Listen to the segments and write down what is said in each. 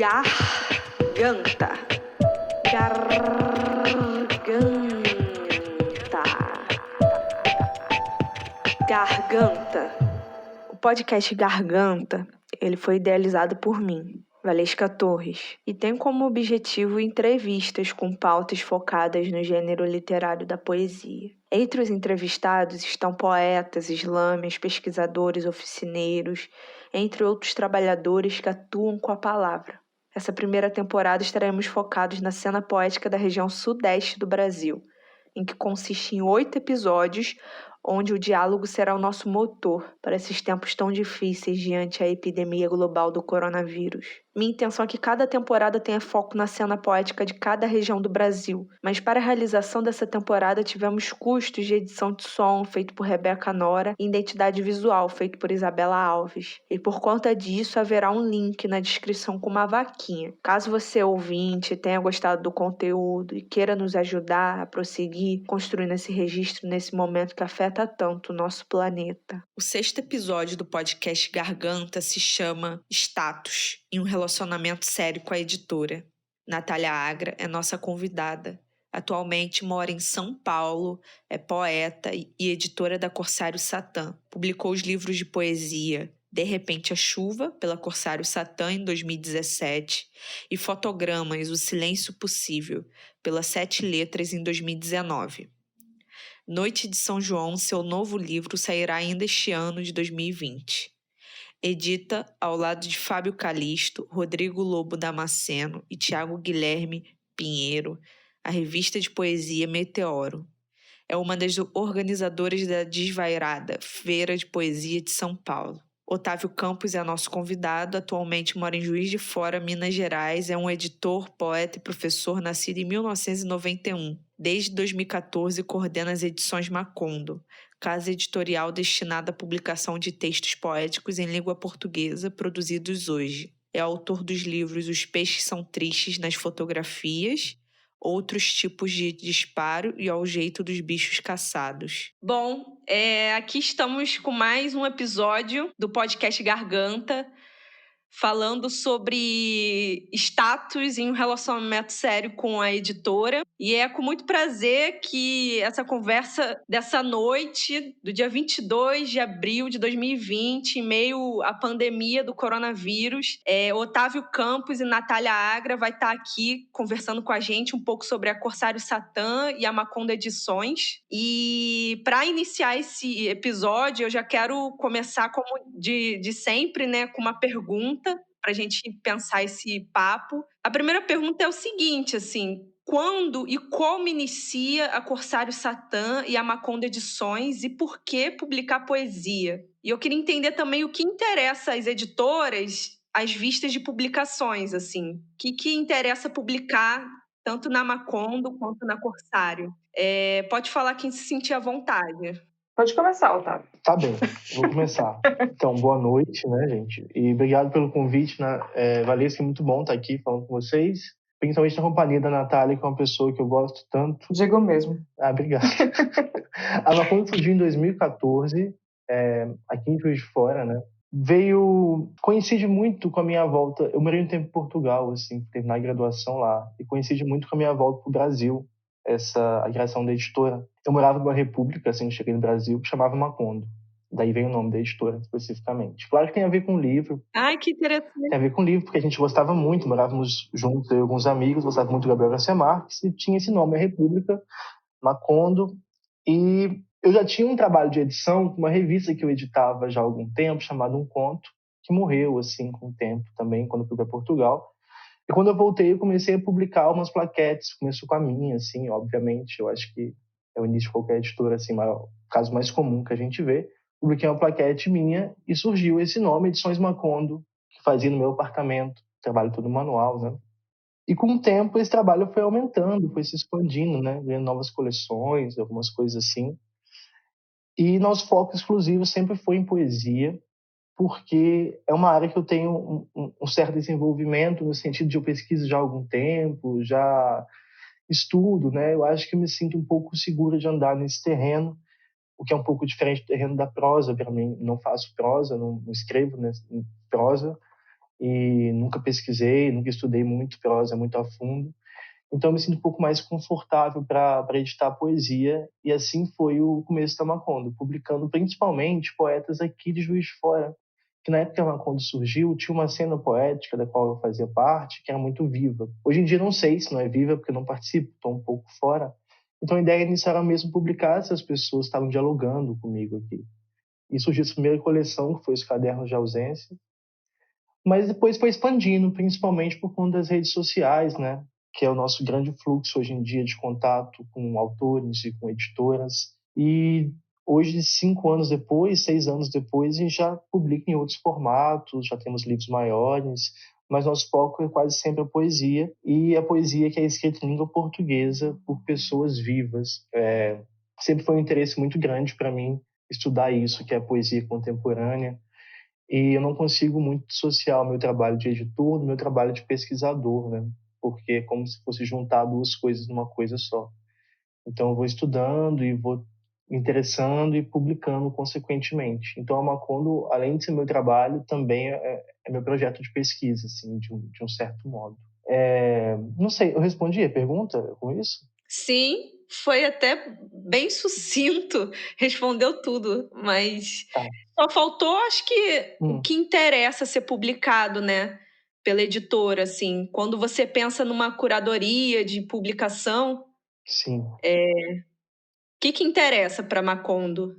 Garganta. Garganta. O podcast Garganta, ele foi idealizado por mim, Valesca Torres, e tem como objetivo entrevistas com pautas focadas no gênero literário da poesia. Entre os entrevistados estão poetas, slammers, pesquisadores, oficineiros, entre outros trabalhadores que atuam com a palavra. Essa primeira temporada estaremos focados na cena poética da região sudeste do Brasil, em que consiste em 8 episódios, onde o diálogo será o nosso motor para esses tempos tão difíceis diante a epidemia global do coronavírus. Minha intenção é que cada temporada tenha foco na cena poética de cada região do Brasil, mas para a realização dessa temporada tivemos custos de edição de som feito por Rebeca Nora e identidade visual feito por Isabela Alves. E por conta disso haverá um link na descrição com uma vaquinha. Caso você, ouvinte, tenha gostado do conteúdo e queira nos ajudar a prosseguir construindo esse registro nesse momento que afeta tanto o nosso planeta. O 6º episódio do podcast Garganta se chama Status, em um relacionamento sério com a editora. Natália Agra é nossa convidada. Atualmente mora em São Paulo, é poeta e editora da Corsário Satã. Publicou os livros de poesia De Repente a Chuva, pela Corsário Satã, em 2017, e Fotogramas, O Silêncio Possível, pela 7 Letras, em 2019. Noite de São João, seu novo livro, sairá ainda este ano de 2020. Edita ao lado de Fábio Calisto, Rodrigo Lobo Damasceno e Tiago Guilherme Pinheiro, a revista de poesia Meteoro. É uma das organizadoras da Desvairada, Feira de Poesia de São Paulo. Otávio Campos é nosso convidado, atualmente mora em Juiz de Fora, Minas Gerais, é um editor, poeta e professor nascido em 1991. Desde 2014 coordena as edições Macondo, casa editorial destinada à publicação de textos poéticos em língua portuguesa produzidos hoje. É autor dos livros Os Peixes São Tristes nas Fotografias, Outros Tipos de Disparo e Ao Jeito dos Bichos Caçados. Bom, aqui estamos com mais um episódio do podcast Garganta, falando sobre status em um relacionamento sério com a editora. E é com muito prazer que essa conversa dessa noite, do dia 22 de abril de 2020, em meio à pandemia do coronavírus, Otávio Campos e Natália Agra vai estar aqui conversando com a gente um pouco sobre a Corsário Satã e a Macondo Edições. E para iniciar esse episódio, eu já quero começar como de sempre, né, com uma pergunta para a gente pensar esse papo. A primeira pergunta é o seguinte, assim: quando e como inicia a Corsário Satã e a Macondo Edições e por que publicar poesia? E eu queria entender também o que interessa às editoras às vistas de publicações, assim. O que interessa publicar tanto na Macondo quanto na Corsário? Pode falar quem se sentir à vontade. Pode começar, Otávio. Tá bem, vou começar. Então, boa noite, né, gente? E obrigado pelo convite, né? Valesca, é muito bom estar aqui falando com vocês. Principalmente na companhia da Natália, que é uma pessoa que eu gosto tanto. Digo mesmo. Obrigado. A Macondo surgiu em 2014, aqui em Juiz de Fora, né? Coincide muito com a minha volta. Eu morei um tempo em Portugal, assim, terminar a graduação lá. E coincide muito com a minha volta para o Brasil, a criação da editora. Eu morava numa república, assim, cheguei no Brasil, que chamava Macondo. Daí vem o nome da editora, especificamente. Claro que tem a ver com o livro. Ai, que interessante. Tem a ver com o livro, porque a gente gostava muito, morávamos juntos, eu e alguns amigos, gostava muito do Gabriel Garcia Marques, e tinha esse nome, a República, Macondo. E eu já tinha um trabalho de edição com uma revista que eu editava já há algum tempo, chamada Um Conto, que morreu, assim, com o tempo também, quando eu fui para Portugal. E quando eu voltei, eu comecei a publicar umas plaquetes. Começou com a minha, assim, obviamente. Eu acho que é o início de qualquer editora, assim, o caso mais comum que a gente vê. Publiquei uma plaquete minha e surgiu esse nome, Edições Macondo, que fazia no meu apartamento. Trabalho todo manual, né? E com o tempo, esse trabalho foi aumentando, foi se expandindo, né? Vendo novas coleções, algumas coisas assim. E nosso foco exclusivo sempre foi em poesia, porque é uma área que eu tenho um certo desenvolvimento, no sentido de eu pesquiso já há algum tempo, já estudo, né? Eu acho que eu me sinto um pouco seguro de andar nesse terreno, o que é um pouco diferente do terreno da prosa para mim. Não faço prosa, não escrevo, né, prosa, e nunca pesquisei, nunca estudei muito prosa, muito a fundo. Então eu me sinto um pouco mais confortável para editar poesia, e assim foi o começo da Macondo, publicando principalmente poetas aqui de Juiz de Fora, que na época que a Macondo surgiu, tinha uma cena poética da qual eu fazia parte, que era muito viva. Hoje em dia não sei se não é viva, porque eu não participo, estou um pouco fora. Então a ideia inicial era mesmo publicar essas pessoas que estavam dialogando comigo aqui. E surgiu essa primeira coleção, que foi os Cadernos de Ausência, mas depois foi expandindo, principalmente por conta das redes sociais, né? Que é o nosso grande fluxo hoje em dia de contato com autores e com editoras. E hoje, 5 anos depois, 6 anos depois, a gente já publica em outros formatos, já temos livros maiores, mas nosso foco é quase sempre a poesia, e a poesia que é escrita em língua portuguesa por pessoas vivas. Sempre foi um interesse muito grande para mim estudar isso, que é a poesia contemporânea, e eu não consigo muito dissociar o meu trabalho de editor do meu trabalho de pesquisador, né? Porque é como se fosse juntar duas coisas numa coisa só. Então eu vou estudando e vou me interessando e publicando consequentemente. Então a Macondo, além de ser meu trabalho, também é meu projeto de pesquisa, assim, de um certo modo. Não sei, eu respondi a pergunta com isso? Sim, foi até bem sucinto, respondeu tudo, mas Tá. só faltou, acho que, o Hum, que interessa ser publicado, né, pela editora, assim. Quando você pensa numa curadoria de publicação, sim. o que interessa para Macondo?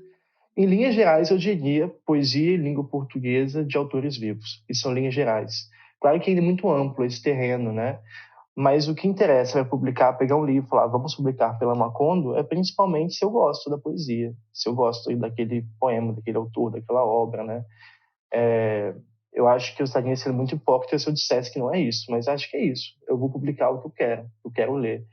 Em linhas gerais, eu diria poesia e língua portuguesa de autores vivos. Isso são linhas gerais. Claro que ainda é muito amplo esse terreno, né? Mas o que interessa é publicar, pegar um livro e falar, vamos publicar pela Macondo, é principalmente se eu gosto da poesia, se eu gosto daquele poema, daquele autor, daquela obra, né? Eu acho que eu estaria sendo muito hipócrita se eu dissesse que não é isso, mas acho que é isso. Eu vou publicar o que eu quero ler.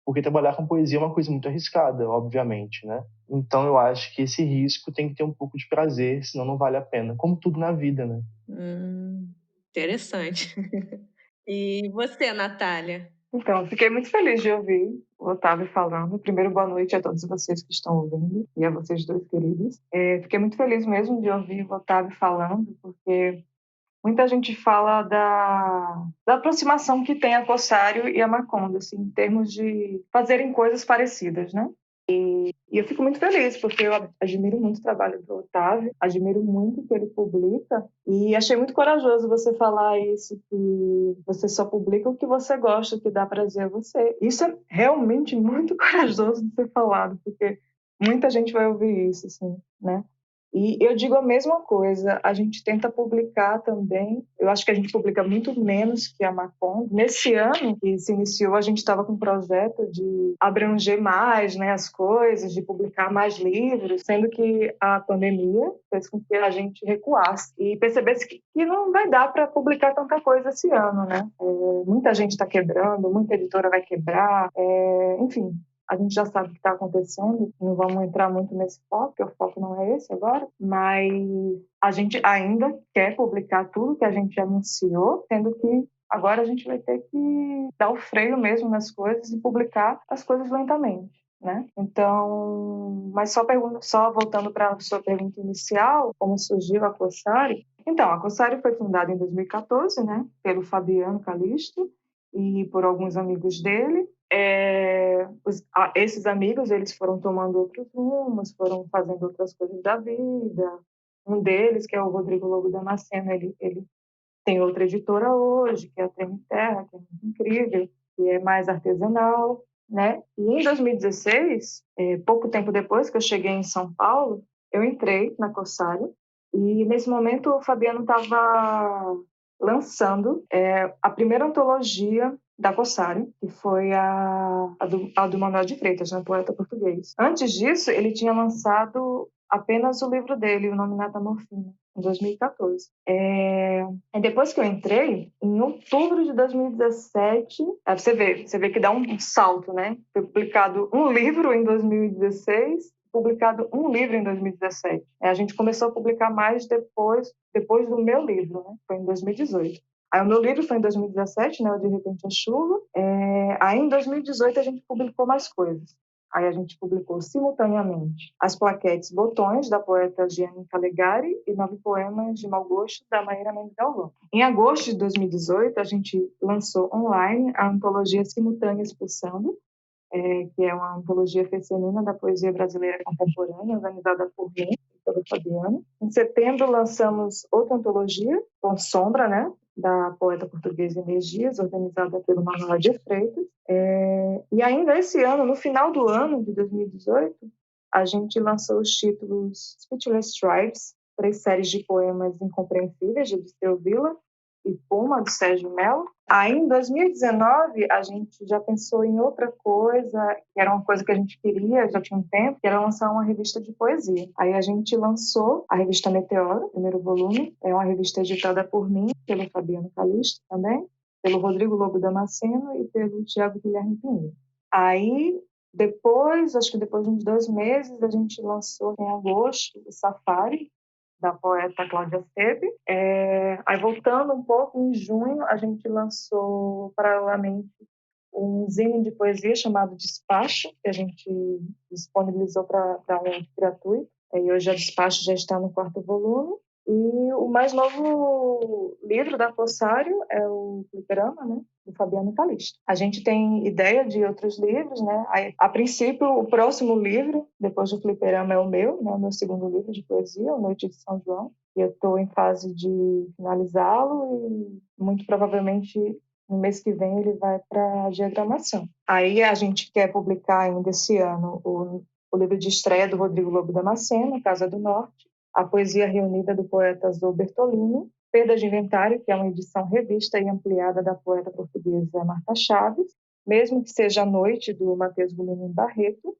Porque trabalhar com poesia é uma coisa muito arriscada, obviamente, né? Então eu acho que esse risco tem que ter um pouco de prazer, senão não vale a pena. Como tudo na vida, né? Interessante. E você, Natália? Então, fiquei muito feliz de ouvir o Otávio falando. Primeiro, boa noite a todos vocês que estão ouvindo e a vocês dois queridos. Fiquei muito feliz mesmo de ouvir o Otávio falando, porque muita gente fala da aproximação que tem a Corsário e a Macondo, assim, em termos de fazerem coisas parecidas, né? E eu fico muito feliz, porque eu admiro muito o trabalho do Otávio, admiro muito o que ele publica, e achei muito corajoso você falar isso, que você só publica o que você gosta, o que dá prazer a você. Isso é realmente muito corajoso de ser falado, porque muita gente vai ouvir isso, assim, né? E eu digo a mesma coisa, a gente tenta publicar também, eu acho que a gente publica muito menos que a Macon. Nesse ano que se iniciou, a gente estava com um projeto de abranger mais, né, as coisas, de publicar mais livros, sendo que a pandemia fez com que a gente recuasse e percebesse que não vai dar para publicar tanta coisa esse ano, né? Muita gente está quebrando, muita editora vai quebrar, enfim, a gente já sabe o que está acontecendo, não vamos entrar muito nesse foco, porque o foco não é esse agora, mas a gente ainda quer publicar tudo que a gente anunciou, sendo que agora a gente vai ter que dar o freio mesmo nas coisas e publicar as coisas lentamente, né? Então, mas só voltando para a sua pergunta inicial, como surgiu a Cossari? Então, a Cossari foi fundada em 2014, né, pelo Fabiano Calisto e por alguns amigos dele. Esses amigos, eles foram tomando outros rumos, foram fazendo outras coisas da vida. Um deles, que é o Rodrigo Lobo Damasceno, ele tem outra editora hoje, que é a Trem Terra, que é muito incrível, que é mais artesanal, né? E em 2016, pouco tempo depois que eu cheguei em São Paulo, eu entrei na Corsário, e nesse momento o Fabiano estava lançando a primeira antologia da Corsário, que foi a do Manuel de Freitas, né, poeta português. Antes disso, ele tinha lançado apenas o livro dele, O Nome Nata Morfina, em 2014. E depois que eu entrei, em outubro de 2017, você vê que dá um salto, né? Foi publicado um livro em 2016, publicado um livro em 2017. A gente começou a publicar mais depois do meu livro, né? Foi em 2018. Aí o meu livro foi em 2017, né? O De Repente a Chuva. Aí em 2018 a gente publicou mais coisas. Aí a gente publicou simultaneamente as plaquetes Botões, da poeta Gianni Calegari, e 9 poemas de mau gosto, da Maíra Mendes Galvão. Em agosto de 2018, a gente lançou online a antologia Simultâneas Pulsando, que é uma antologia feminina da poesia brasileira contemporânea, organizada por mim e pelo Fabiano. Em setembro, lançamos outra antologia, com Sombra, né, da poeta portuguesa Inês Dias, organizada pelo Manuel de Freitas. E ainda esse ano, no final do ano de 2018, a gente lançou os títulos Speechless Tribes, 3 séries de poemas incompreensíveis, de Dirceu Villa, e Puma, do Sérgio Mello. Aí, em 2019, a gente já pensou em outra coisa, que era uma coisa que a gente queria, já tinha um tempo, que era lançar uma revista de poesia. Aí a gente lançou a revista Meteoro, primeiro volume. É uma revista editada por mim, pelo Fabiano Calixto também, pelo Rodrigo Lobo Damasceno e pelo Tiago Guilherme Pinheiro. Aí, depois, acho que depois de uns 2 meses, a gente lançou em agosto o Safari, da poeta Cláudia Sebe. Aí, voltando um pouco, em junho, a gente lançou, paralelamente, um zine de poesia chamado Despacho, que a gente disponibilizou para download gratuito. E hoje a Despacho já está no 4º volume. E o mais novo livro da Corsário é o Fliperama, né, do Fabiano Calixto. A gente tem ideia de outros livros, né? Aí, a princípio, o próximo livro, depois do Fliperama, é o meu, né, o meu 2º livro de poesia, O Noite de São João. E eu estou em fase de finalizá-lo e, muito provavelmente, no mês que vem, ele vai para a diagramação. Aí a gente quer publicar ainda esse ano o livro de estreia do Rodrigo Lobo Damasceno, Casa do Norte, a poesia reunida do poeta Zô Bertolini, Perda de Inventário, que é uma edição revista e ampliada da poeta portuguesa Marta Chaves, Mesmo que Seja a Noite, do Matheus Guilherme Barreto,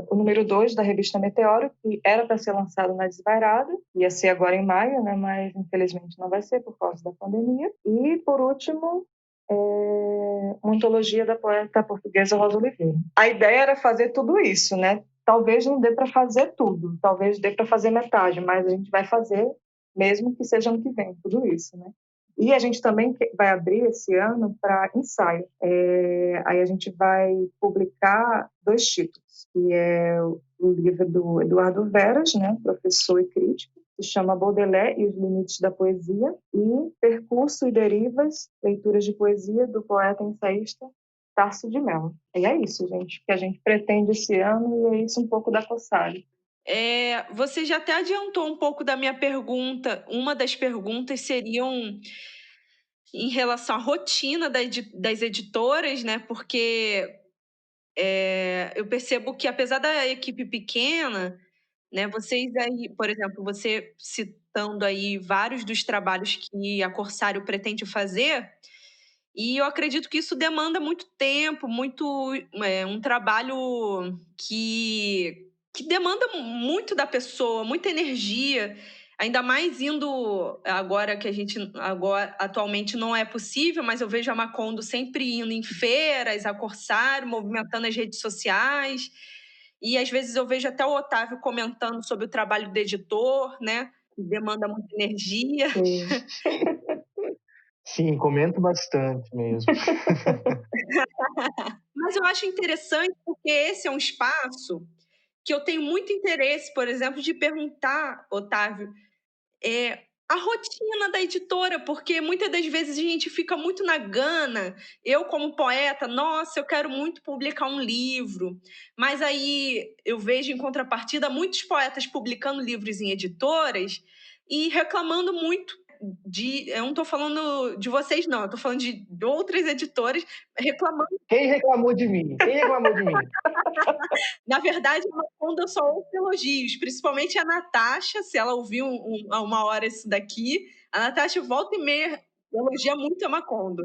o número 2 da revista Meteoro, que era para ser lançado na Desvairada, ia ser agora em maio, né, mas infelizmente não vai ser por causa da pandemia. E, por último, uma antologia da poeta portuguesa Rosa Oliveira. A ideia era fazer tudo isso, né? Talvez não dê para fazer tudo, talvez dê para fazer metade, mas a gente vai fazer, mesmo que seja ano que vem, tudo isso, né? E a gente também vai abrir esse ano para ensaio. Aí a gente vai publicar 2 títulos, que é o livro do Eduardo Veras, né, professor e crítico, que se chama Baudelaire e os Limites da Poesia, e Percurso e Derivas, leituras de poesia do poeta e ensaísta Tarso de Mello. E é isso, gente, que a gente pretende esse ano, e é isso um pouco da Cossari. Você já até adiantou um pouco da minha pergunta. Uma das perguntas seriam em relação à rotina das editoras, né? Porque eu percebo que, apesar da equipe pequena, né, vocês aí, por exemplo, você citando aí vários dos trabalhos que a Corsário pretende fazer, e eu acredito que isso demanda muito tempo, um trabalho que demanda muito da pessoa, muita energia, ainda mais indo agora que agora atualmente não é possível, mas eu vejo a Macondo sempre indo em feiras, a Corsário, movimentando as redes sociais, e às vezes eu vejo até o Otávio comentando sobre o trabalho do editor, né, que demanda muita energia. Sim, comento bastante mesmo. Mas eu acho interessante porque esse é um espaço que eu tenho muito interesse, por exemplo, de perguntar, Otávio, a rotina da editora, porque muitas das vezes a gente fica muito na gana. Eu, como poeta, nossa, eu quero muito publicar um livro. Mas aí eu vejo, em contrapartida, muitos poetas publicando livros em editoras e reclamando muito eu não estou falando de vocês, não. Eu estou falando de outras editoras reclamando. Quem reclamou de mim? Quem reclamou de mim? Na verdade, quando eu só ouço elogios, principalmente a Natasha, se ela ouvir uma hora isso daqui, a Natasha volta e meia elogia muito a Macondo,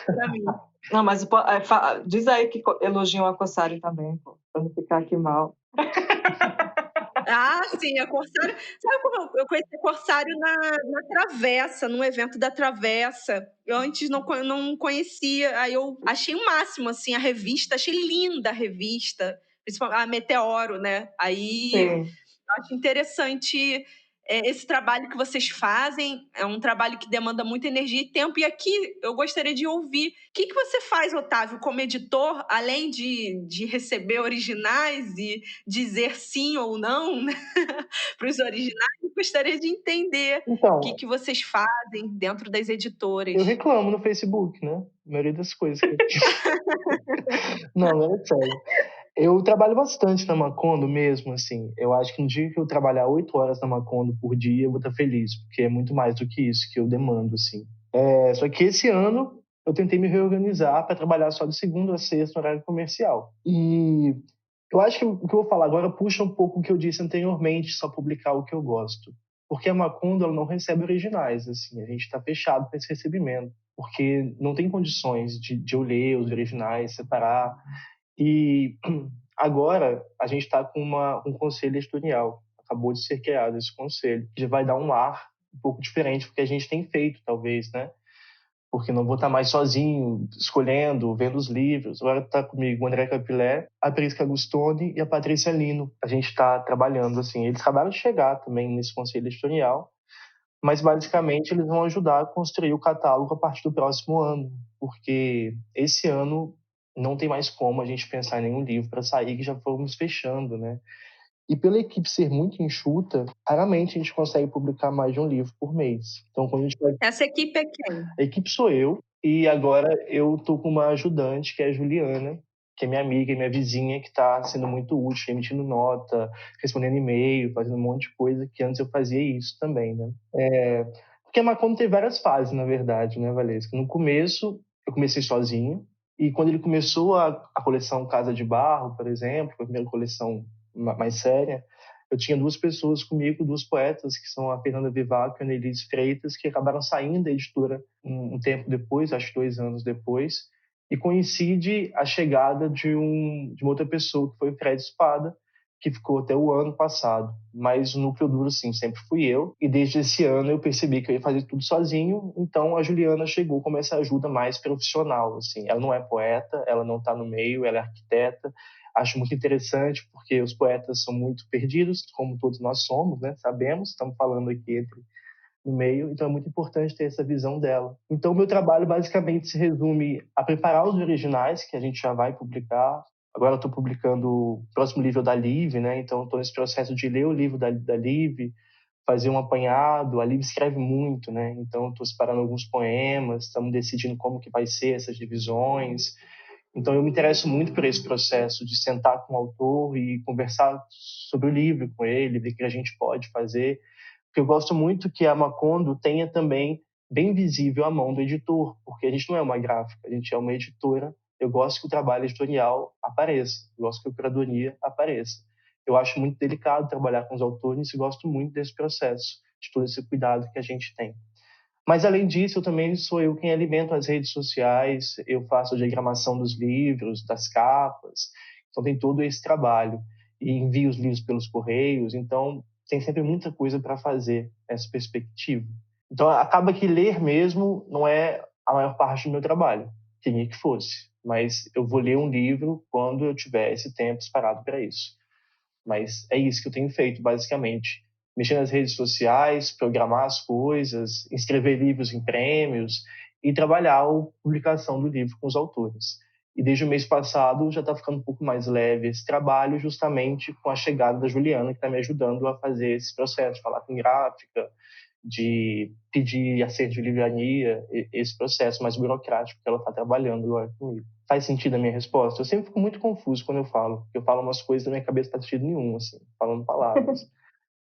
pra mim. Não, mas diz aí que elogiam a Cossari também, para não ficar aqui mal. Ah, sim, a Corsário. Sabe como eu conheci a Corsário na Travessa, num evento da Travessa? Eu antes não conhecia, aí eu achei o máximo, assim, a revista, achei linda a revista, principalmente a Meteoro, né? Aí Sim. eu acho interessante esse trabalho que vocês fazem é um trabalho que demanda muita energia e tempo. E aqui eu gostaria de ouvir o que você faz, Otávio, como editor, além de receber originais e dizer sim ou não, né, para os originais. Eu gostaria de entender o Então, que vocês fazem dentro das editoras. eu reclamo no Facebook, né? A maioria das coisas que eu... Não, é sério. Eu trabalho bastante na Macondo mesmo, assim. Eu acho que no dia que eu trabalhar 8 horas na Macondo por dia, eu vou estar feliz, porque é muito mais do que isso que eu demando, assim. Só que esse ano eu tentei me reorganizar para trabalhar só de segunda a sexta no horário comercial. E eu acho que o que eu vou falar agora puxa um pouco o que eu disse anteriormente, só publicar o que eu gosto. Porque a Macondo, ela não recebe originais, assim. A gente está fechado para esse recebimento, porque não tem condições de eu ler os originais, separar. E agora a gente está com um conselho editorial. Acabou de ser criado esse conselho, que já vai dar um ar um pouco diferente do que a gente tem feito, talvez, né? Porque não vou estar mais sozinho, escolhendo, vendo os livros. Agora está comigo o André Capilé, a Prisca Agustoni e a Patrícia Lino. A gente está trabalhando assim. Eles acabaram de chegar também nesse conselho editorial, mas basicamente eles vão ajudar a construir o catálogo a partir do próximo ano, porque esse ano não tem mais como a gente pensar em nenhum livro para sair, que já fomos fechando, né? E pela equipe ser muito enxuta, raramente a gente consegue publicar mais de um livro por mês. Então, quando a gente vai... Essa equipe é quem? A equipe sou eu, e agora eu tô com uma ajudante, que é a Juliana, que é minha amiga e minha vizinha, que está sendo muito útil, emitindo nota, respondendo e-mail, fazendo um monte de coisa, que antes eu fazia isso também, né? Porque a Macondo tem várias fases, na verdade, né, Valesca? No começo, eu comecei sozinho, e quando ele começou a coleção Casa de Barro, por exemplo, a primeira coleção mais séria, eu tinha 2 pessoas comigo, 2 poetas, que são a Fernanda Vivaco e a Nelis Freitas, que acabaram saindo da editora um tempo depois, acho que 2 anos depois, e coincide a chegada de uma outra pessoa, que foi o Fred Espada, que ficou até o ano passado. Mas o núcleo duro, sim, sempre fui eu. E desde esse ano eu percebi que eu ia fazer tudo sozinho. Então a Juliana chegou como essa ajuda mais profissional, assim. Ela não é poeta, ela não está no meio, ela é arquiteta. Acho muito interessante porque os poetas são muito perdidos, como todos nós somos, né? Sabemos, estamos falando aqui no meio, então é muito importante ter essa visão dela. Então, o meu trabalho basicamente se resume a preparar os originais, que a gente já vai publicar. Agora eu estou publicando o próximo livro da Liv, né? Então, estou nesse processo de ler o livro da Liv, fazer um apanhado. A Liv escreve muito, né? Então, estou separando alguns poemas, estamos decidindo como que vai ser essas divisões. Então, eu me interesso muito por esse processo de sentar com o autor e conversar sobre o livro com ele, ver o que a gente pode fazer. Porque eu gosto muito que a Macondo tenha também bem visível a mão do editor, porque a gente não é uma gráfica, a gente é uma editora. Eu gosto que o trabalho editorial apareça, eu gosto que a curadoria apareça. Eu acho muito delicado trabalhar com os autores e gosto muito desse processo, de todo esse cuidado que a gente tem. Mas, além disso, eu também sou eu quem alimento as redes sociais, eu faço a diagramação dos livros, das capas, então tem todo esse trabalho. E envio os livros pelos correios, então tem sempre muita coisa para fazer nessa perspectiva. Então, acaba que ler mesmo não é a maior parte do meu trabalho, queria que fosse, mas eu vou ler um livro quando eu tiver esse tempo separado para isso. Mas é isso que eu tenho feito, basicamente. Mexer nas redes sociais, programar as coisas, escrever livros em prêmios e trabalhar a publicação do livro com os autores. E desde o mês passado já está ficando um pouco mais leve esse trabalho, justamente com a chegada da Juliana, que está me ajudando a fazer esse processo, de falar com gráfica, de pedir acerto de livraria, esse processo mais burocrático que ela está trabalhando agora comigo. Faz sentido a minha resposta? Eu sempre fico muito confuso quando eu falo, porque eu falo umas coisas da minha cabeça não faz sentido nenhum, assim, falando palavras.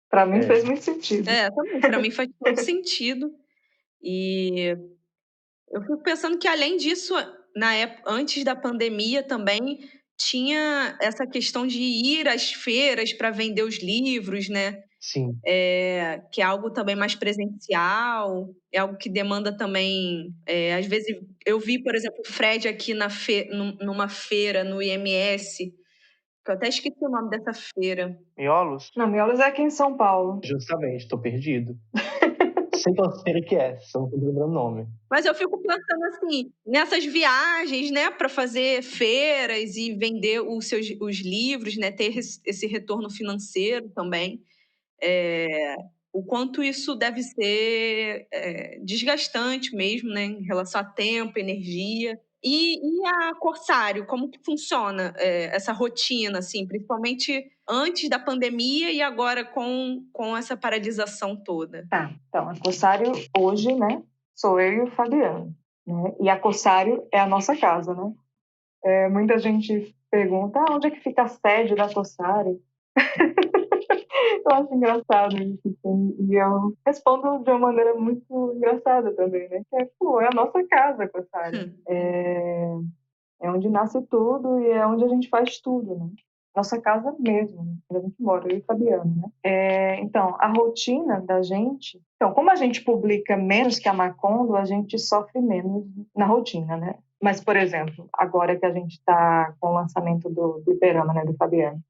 Para mim fez muito sentido. Também. Para mim faz todo sentido. E eu fico pensando que, além disso, na época, antes da pandemia também tinha essa questão de ir às feiras para vender os livros, né? Sim. Que é algo também mais presencial, é algo que demanda também... às vezes, eu vi, por exemplo, o Fred aqui numa feira no IMS, que eu até esqueci o nome dessa feira. Miolos? Não, Miolos é aqui em São Paulo. Justamente, estou perdido. Sei qual feira que é, só não estou lembrando o nome. Mas eu fico pensando assim, nessas viagens, né, para fazer feiras e vender os livros, né, ter esse retorno financeiro também. o quanto isso deve ser desgastante mesmo, né, em relação a tempo, energia. E a Corsário, como que funciona essa rotina, assim, principalmente antes da pandemia e agora com essa paralisação toda? Tá, então, a Corsário hoje, né, sou eu e o Fabiano, né? E a Corsário é a nossa casa, né? Muita gente pergunta, onde é que fica a sede da Corsário? Eu acho engraçado isso, assim, e eu respondo de uma maneira muito engraçada também, né? Que é a nossa casa, Corsário. É onde nasce tudo e é onde a gente faz tudo, né? Nossa casa mesmo, né? Onde a gente mora, eu e o Fabiano, né? Então, a rotina da gente... Então, como a gente publica menos que a Macondo, a gente sofre menos na rotina, né? Mas, por exemplo, agora que a gente está com o lançamento do Iperama, né, do Fabiano,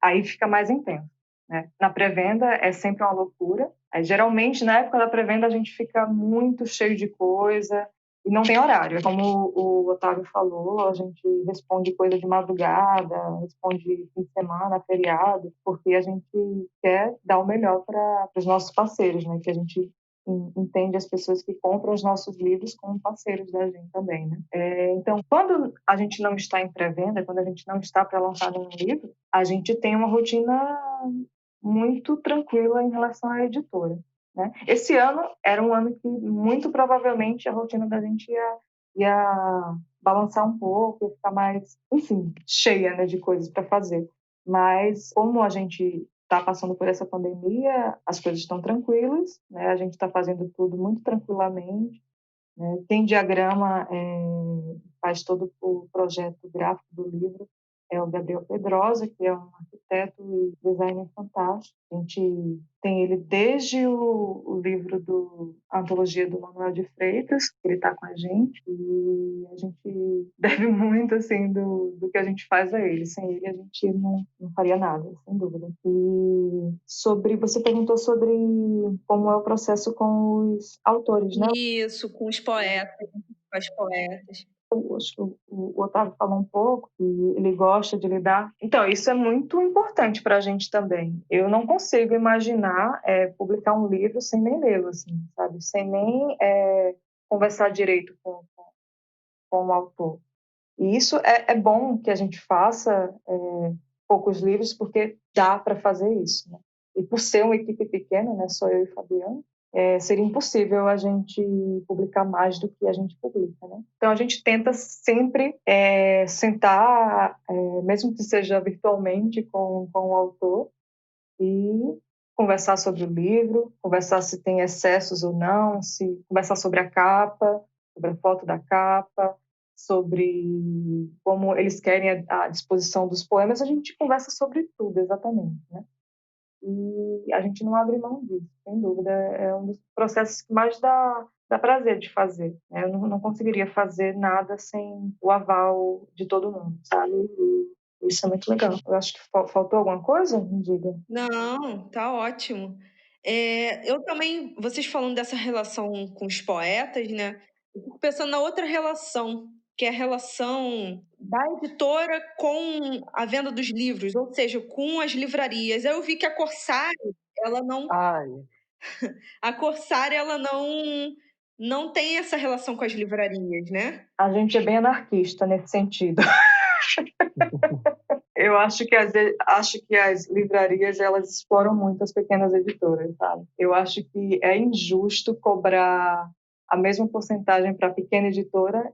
aí fica mais intenso, né? Na pré-venda é sempre uma loucura. Aí, geralmente, na época da pré-venda, a gente fica muito cheio de coisa, e não tem horário. É como o Otávio falou, a gente responde coisa de madrugada, responde fim de semana, feriado, porque a gente quer dar o melhor para os nossos parceiros, né? Que a gente entende as pessoas que compram os nossos livros como parceiros da gente também, né? Então, quando a gente não está em pré-venda, quando a gente não está para lançar nenhum livro, a gente tem uma rotina muito tranquila em relação à editora, né? Esse ano era um ano que muito provavelmente a rotina da gente ia balançar um pouco, ia ficar mais, enfim, cheia, né, de coisas para fazer. Mas como a gente está passando por essa pandemia, as coisas estão tranquilas, né? A gente está fazendo tudo muito tranquilamente, né? Quem diagrama faz todo o projeto gráfico do livro é o Gabriel Pedrosa, que é um arquiteto e designer fantástico. A gente tem ele desde o livro a antologia do Manuel de Freitas, que ele está com a gente, e a gente deve muito, assim, do que a gente faz a ele. Sem ele, a gente não faria nada, sem dúvida. E você perguntou sobre como é o processo com os autores, né? Isso, com os poetas, com as poetas. Acho que o Otávio falou um pouco, que ele gosta de lidar. Então, isso é muito importante para a gente também. Eu não consigo imaginar publicar um livro sem nem lê-lo, assim, sabe? Sem nem conversar direito com o autor. E isso é bom que a gente faça poucos livros, porque dá para fazer isso, né? E por ser uma equipe pequena, né, só eu e Fabiano, seria impossível a gente publicar mais do que a gente publica, né? Então a gente tenta sempre sentar, mesmo que seja virtualmente, com o autor e conversar sobre o livro, conversar se tem excessos ou não, conversar sobre a capa, sobre a foto da capa, sobre como eles querem a disposição dos poemas. A gente conversa sobre tudo, exatamente, né? E a gente não abre mão disso, sem dúvida. É um dos processos que mais dá prazer de fazer, né? Eu não conseguiria fazer nada sem o aval de todo mundo, sabe? E isso é muito legal. Eu acho que faltou alguma coisa? Me diga. Não, tá ótimo. Eu também, vocês falando dessa relação com os poetas, né? Eu fico pensando na outra relação, que é a relação da editora com a venda dos livros, ou seja, com as livrarias. Eu vi que ela não, Ai, a Corsário, ela não tem essa relação com as livrarias, né? A gente é bem anarquista nesse sentido. Eu acho que as livrarias elas exploram muito as pequenas editoras, sabe? Eu acho que é injusto cobrar a mesma porcentagem para a pequena editora,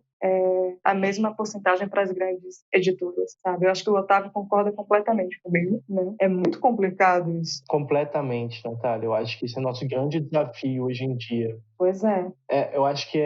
a mesma porcentagem para as grandes editoras, sabe? Eu acho que o Otávio concorda completamente comigo, né? É muito complicado isso. completamente, Natália. Eu acho que esse é o nosso grande desafio hoje em dia. Pois é, Eu acho que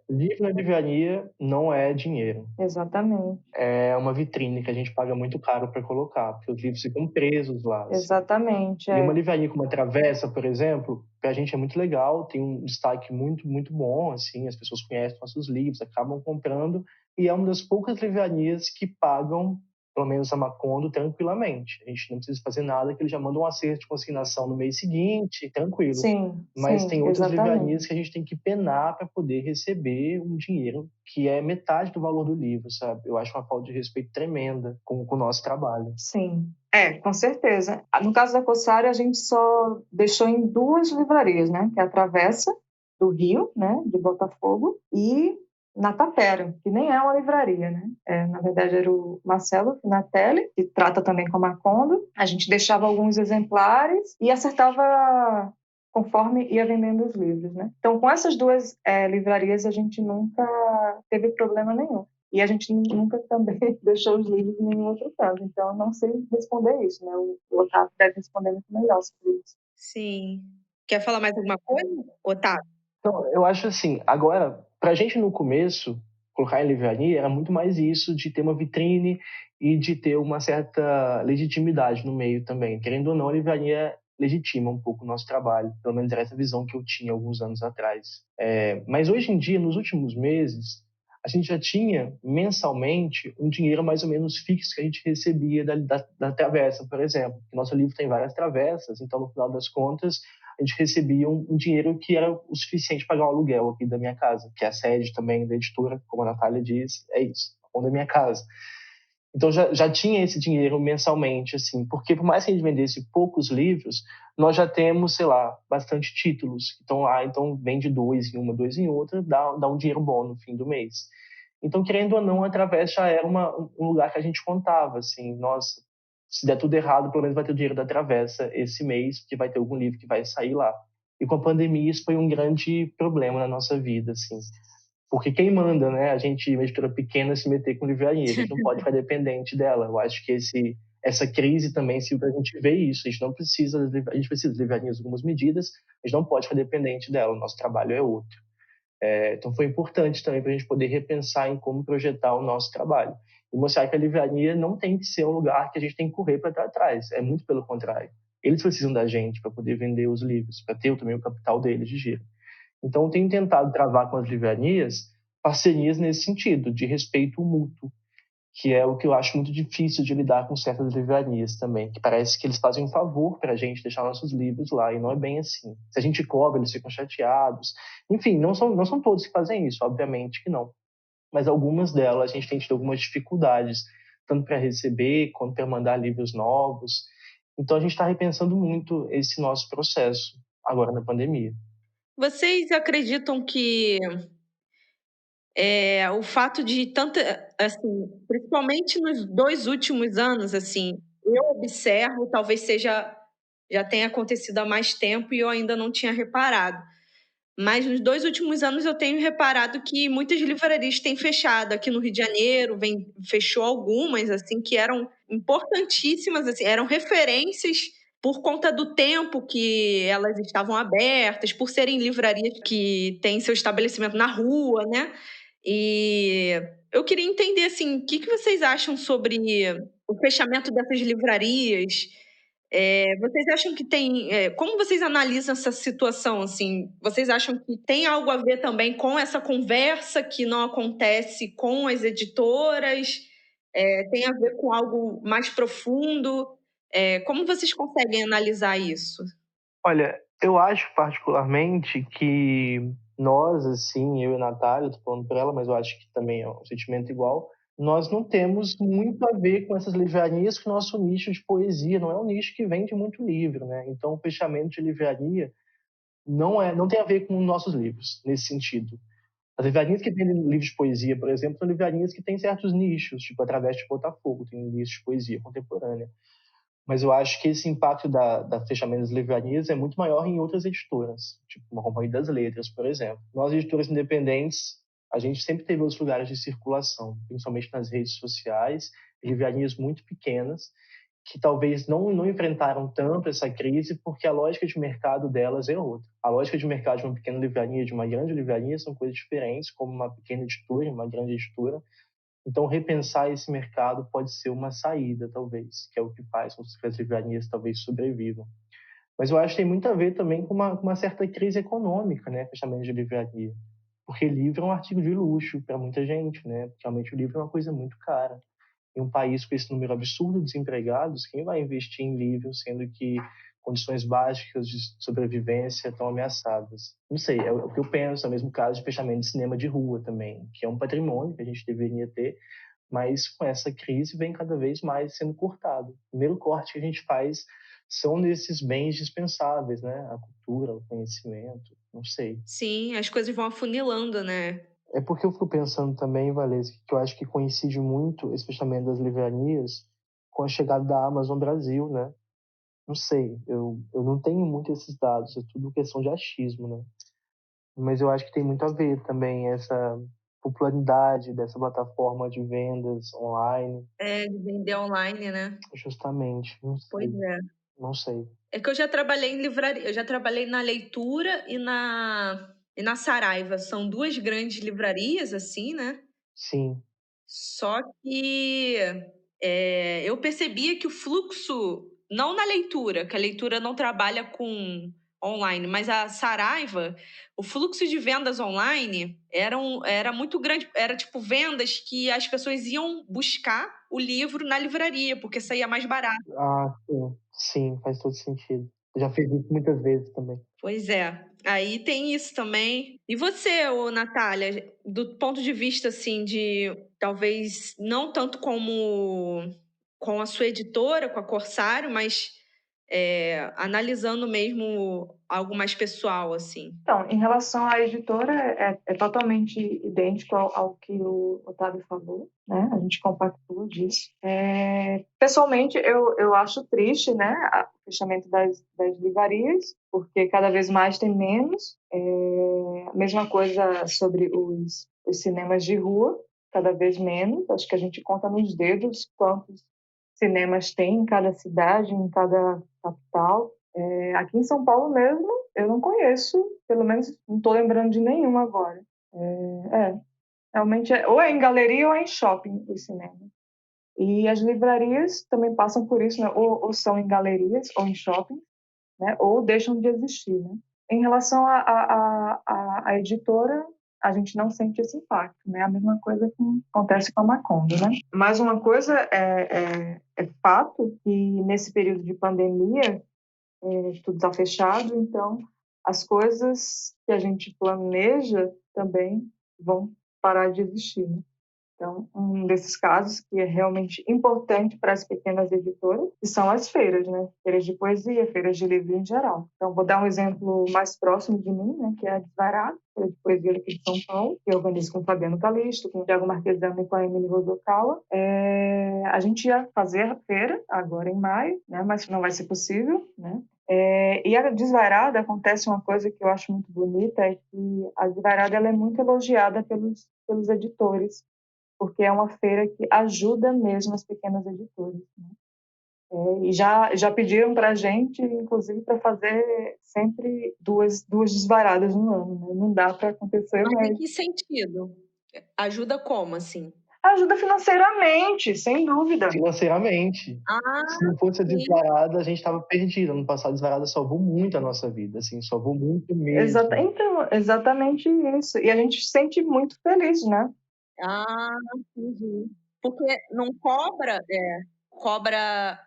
livro na livraria não é dinheiro. exatamente, É uma vitrine que a gente paga muito caro para colocar, porque os livros ficam presos lá, assim. exatamente. E uma livraria como a Travessa, por exemplo, para a gente é muito legal, tem um destaque muito, muito bom, assim, as pessoas conhecem nossos livros, acabam comprando, e é uma das poucas livrarias que pagam pelo menos a Macondo, tranquilamente. A gente não precisa fazer nada, que ele já manda um acerto de consignação no mês seguinte, tranquilo. Sim, Mas tem outras exatamente. livrarias que a gente tem que penar para poder receber um dinheiro que é metade do valor do livro, sabe? Eu acho uma falta de respeito tremenda com o nosso trabalho. Sim, com certeza. No caso da Cossari, a gente só deixou em 2 livrarias, né? Que é a Travessa, do Rio, né? De Botafogo, e na Tapera, que nem é uma livraria, né? Na verdade, era o Marcelo Finatelli, que trata também com a Macondo. A gente deixava alguns exemplares e acertava conforme ia vendendo os livros, né? Então, com essas 2 livrarias, a gente nunca teve problema nenhum. E a gente nunca também deixou os livros em nenhum outro caso. Então, eu não sei responder isso, né? O Otávio deve responder muito melhor sobre isso. Sim. Quer falar mais alguma coisa, Otávio? Então, eu acho assim, agora, para a gente no começo, colocar em livraria era muito mais isso de ter uma vitrine e de ter uma certa legitimidade no meio também. Querendo ou não, a livraria legitima um pouco o nosso trabalho. Pelo menos era essa visão que eu tinha alguns anos atrás. Mas hoje em dia, nos últimos meses, a gente já tinha mensalmente um dinheiro mais ou menos fixo que a gente recebia da travessa, por exemplo. O nosso livro tem várias travessas, então no final das contas a gente recebia um dinheiro que era o suficiente para pagar o aluguel aqui da minha casa, que é a sede também da editora, como a Natália diz, é isso, a da minha casa. Então já tinha esse dinheiro mensalmente, assim, porque por mais que a gente vendesse poucos livros, nós já temos, sei lá, bastante títulos que estão lá, então vende 2 em uma, 2 em outra, dá um dinheiro bom no fim do mês. Então, querendo ou não, a Travessa já era um lugar que a gente contava, assim, nossa, se der tudo errado, pelo menos vai ter o dinheiro da Travessa esse mês, porque vai ter algum livro que vai sair lá. E com a pandemia isso foi um grande problema na nossa vida, assim. Porque quem manda, né, a gente, uma editora pequena, se meter com livraria, a gente não pode ficar dependente dela. Eu acho que essa crise também serviu para a gente ver isso. A gente precisa de livrarias em algumas medidas, a gente não pode ficar dependente dela, o nosso trabalho é outro. Então foi importante também para a gente poder repensar em como projetar o nosso trabalho. E mostrar que a livraria não tem que ser um lugar que a gente tem que correr para estar atrás. É muito pelo contrário. Eles precisam da gente para poder vender os livros, para ter também o capital deles de giro. Então eu tenho tentado travar com as livrarias parcerias nesse sentido, de respeito mútuo, que é o que eu acho muito difícil de lidar com certas livrarias também, que parece que eles fazem um favor para a gente deixar nossos livros lá, e não é bem assim. Se a gente cobra, eles ficam chateados. Enfim, não são todos que fazem isso, obviamente que não. Mas algumas delas a gente tem tido algumas dificuldades, tanto para receber quanto para mandar livros novos. Então a gente está repensando muito esse nosso processo agora na pandemia. Vocês acreditam que o fato de tanta, assim, principalmente nos 2 últimos anos, assim, eu observo, talvez já tenha acontecido há mais tempo e eu ainda não tinha reparado. Mas nos 2 últimos anos eu tenho reparado que muitas livrarias têm fechado. Aqui no Rio de Janeiro fechou algumas, assim, que eram importantíssimas, assim, eram referências por conta do tempo que elas estavam abertas, por serem livrarias que têm seu estabelecimento na rua, né? E eu queria entender, assim, o que vocês acham sobre o fechamento dessas livrarias? Vocês acham que tem... como vocês analisam essa situação, assim? Vocês acham que tem algo a ver também com essa conversa que não acontece com as editoras? Tem a ver com algo mais profundo? Como vocês conseguem analisar isso? Olha, eu acho particularmente que nós, assim, eu e a Natália, tô falando por ela, mas eu acho que também é um sentimento igual, nós não temos muito a ver com essas livrarias, que o nosso nicho de poesia não é um nicho que vende muito livro, né? Então, o fechamento de livraria não tem a ver com os nossos livros, nesse sentido. As livrarias que vendem livros de poesia, por exemplo, são livrarias que têm certos nichos, tipo a Travessa de Botafogo, tem um nicho de poesia contemporânea. Mas eu acho que esse impacto da fechamento das livrarias é muito maior em outras editoras, tipo uma Companhia das Letras, por exemplo. Nós, editoras independentes, a gente sempre teve outros lugares de circulação, principalmente nas redes sociais, livrarias muito pequenas, que talvez não enfrentaram tanto essa crise, porque a lógica de mercado delas é outra. A lógica de mercado de uma pequena livraria e de uma grande livraria são coisas diferentes, como uma pequena editora e uma grande editora. Então, repensar esse mercado pode ser uma saída, talvez, que é o que faz com que as livrarias talvez sobrevivam. Mas eu acho que tem muito a ver também com uma certa crise econômica, né, fechamento de livraria. Porque livro é um artigo de luxo para muita gente, né? Porque realmente o livro é uma coisa muito cara. Em um país com esse número absurdo de desempregados, quem vai investir em livro, sendo que condições básicas de sobrevivência estão ameaçadas? Não sei, é o que eu penso. É o mesmo caso de fechamento de cinema de rua também, que é um patrimônio que a gente deveria ter, mas com essa crise vem cada vez mais sendo cortado. O primeiro corte que a gente faz são nesses bens dispensáveis, né? A cultura, o conhecimento, não sei. Sim, as coisas vão afunilando, né? É porque eu fico pensando também, Valesca, que eu acho que coincide muito esse fechamento das livrarias com a chegada da Amazon Brasil, né? Não sei, eu não tenho muito esses dados, é tudo questão de achismo, né? Mas eu acho que tem muito a ver também essa popularidade dessa plataforma de vendas online. É, de vender online, né? Justamente, não Pois sei, é. não sei. É que eu já trabalhei em livraria, eu já trabalhei na Leitura e na Saraiva. São duas grandes livrarias, assim, né? Sim, Só que eu percebia que o fluxo, não na Leitura, que a Leitura não trabalha com online, mas a Saraiva, o fluxo de vendas online era muito grande. Era tipo vendas que as pessoas iam buscar o livro na livraria, porque saía mais barato. sim, sim, faz todo sentido. Eu já fiz isso muitas vezes também. Pois é, aí tem isso também. E você, ô, Natália, do ponto de vista assim de talvez não tanto como com a sua editora, com a Corsário, mas analisando mesmo algo mais pessoal, assim. Então, em relação à editora, é totalmente idêntico ao que o Otávio falou, né? A gente compactua disso. Pessoalmente, eu acho triste, né, o fechamento das livrarias, porque cada vez mais tem menos. A mesma coisa sobre os cinemas de rua, cada vez menos. Acho que a gente conta nos dedos quantos cinemas tem em cada cidade, em cada capital. Aqui em São Paulo mesmo, eu não conheço, pelo menos não estou lembrando de nenhum agora. Realmente ou é em galeria ou é em shopping o cinema. E as livrarias também passam por isso, né? Ou são em galerias ou em shopping, né? Ou deixam de existir, né? Em relação à editora, a gente não sente esse impacto, né? A mesma coisa que acontece com a Macondo, né? Mas uma coisa é fato que nesse período de pandemia tudo está fechado, então as coisas que a gente planeja também vão parar de existir, né? Então, um desses casos que é realmente importante para as pequenas editoras, que são as feiras, né? Feiras de poesia, feiras de livro em geral. Então, vou dar um exemplo mais próximo de mim, né? Que é a Desvarado, feira de poesia aqui de São Paulo, que eu organizo com o Fabiano Calisto, com o Thiago Marquesano e com a Emily Rosokawa. A gente ia fazer a feira agora em maio, né? Mas não vai ser possível, né? E a Desvairada acontece uma coisa que eu acho muito bonita, é que a Desvairada ela é muito elogiada pelos editores, porque é uma feira que ajuda mesmo as pequenas editoras, né? E já pediram para a gente, inclusive, para fazer sempre duas desvaradas no ano, né? Não dá para acontecer, Mas em mas que sentido? Ajuda como, assim? ajuda financeiramente, sem dúvida. Financeiramente. Ah, Se não fosse a sim. Desvarada, a gente estava perdido. Ano passado, a Desvarada salvou muito a nossa vida, assim, salvou muito mesmo. Então, exatamente isso. E a gente se sente muito feliz, né? Ah, entendi. Porque não cobra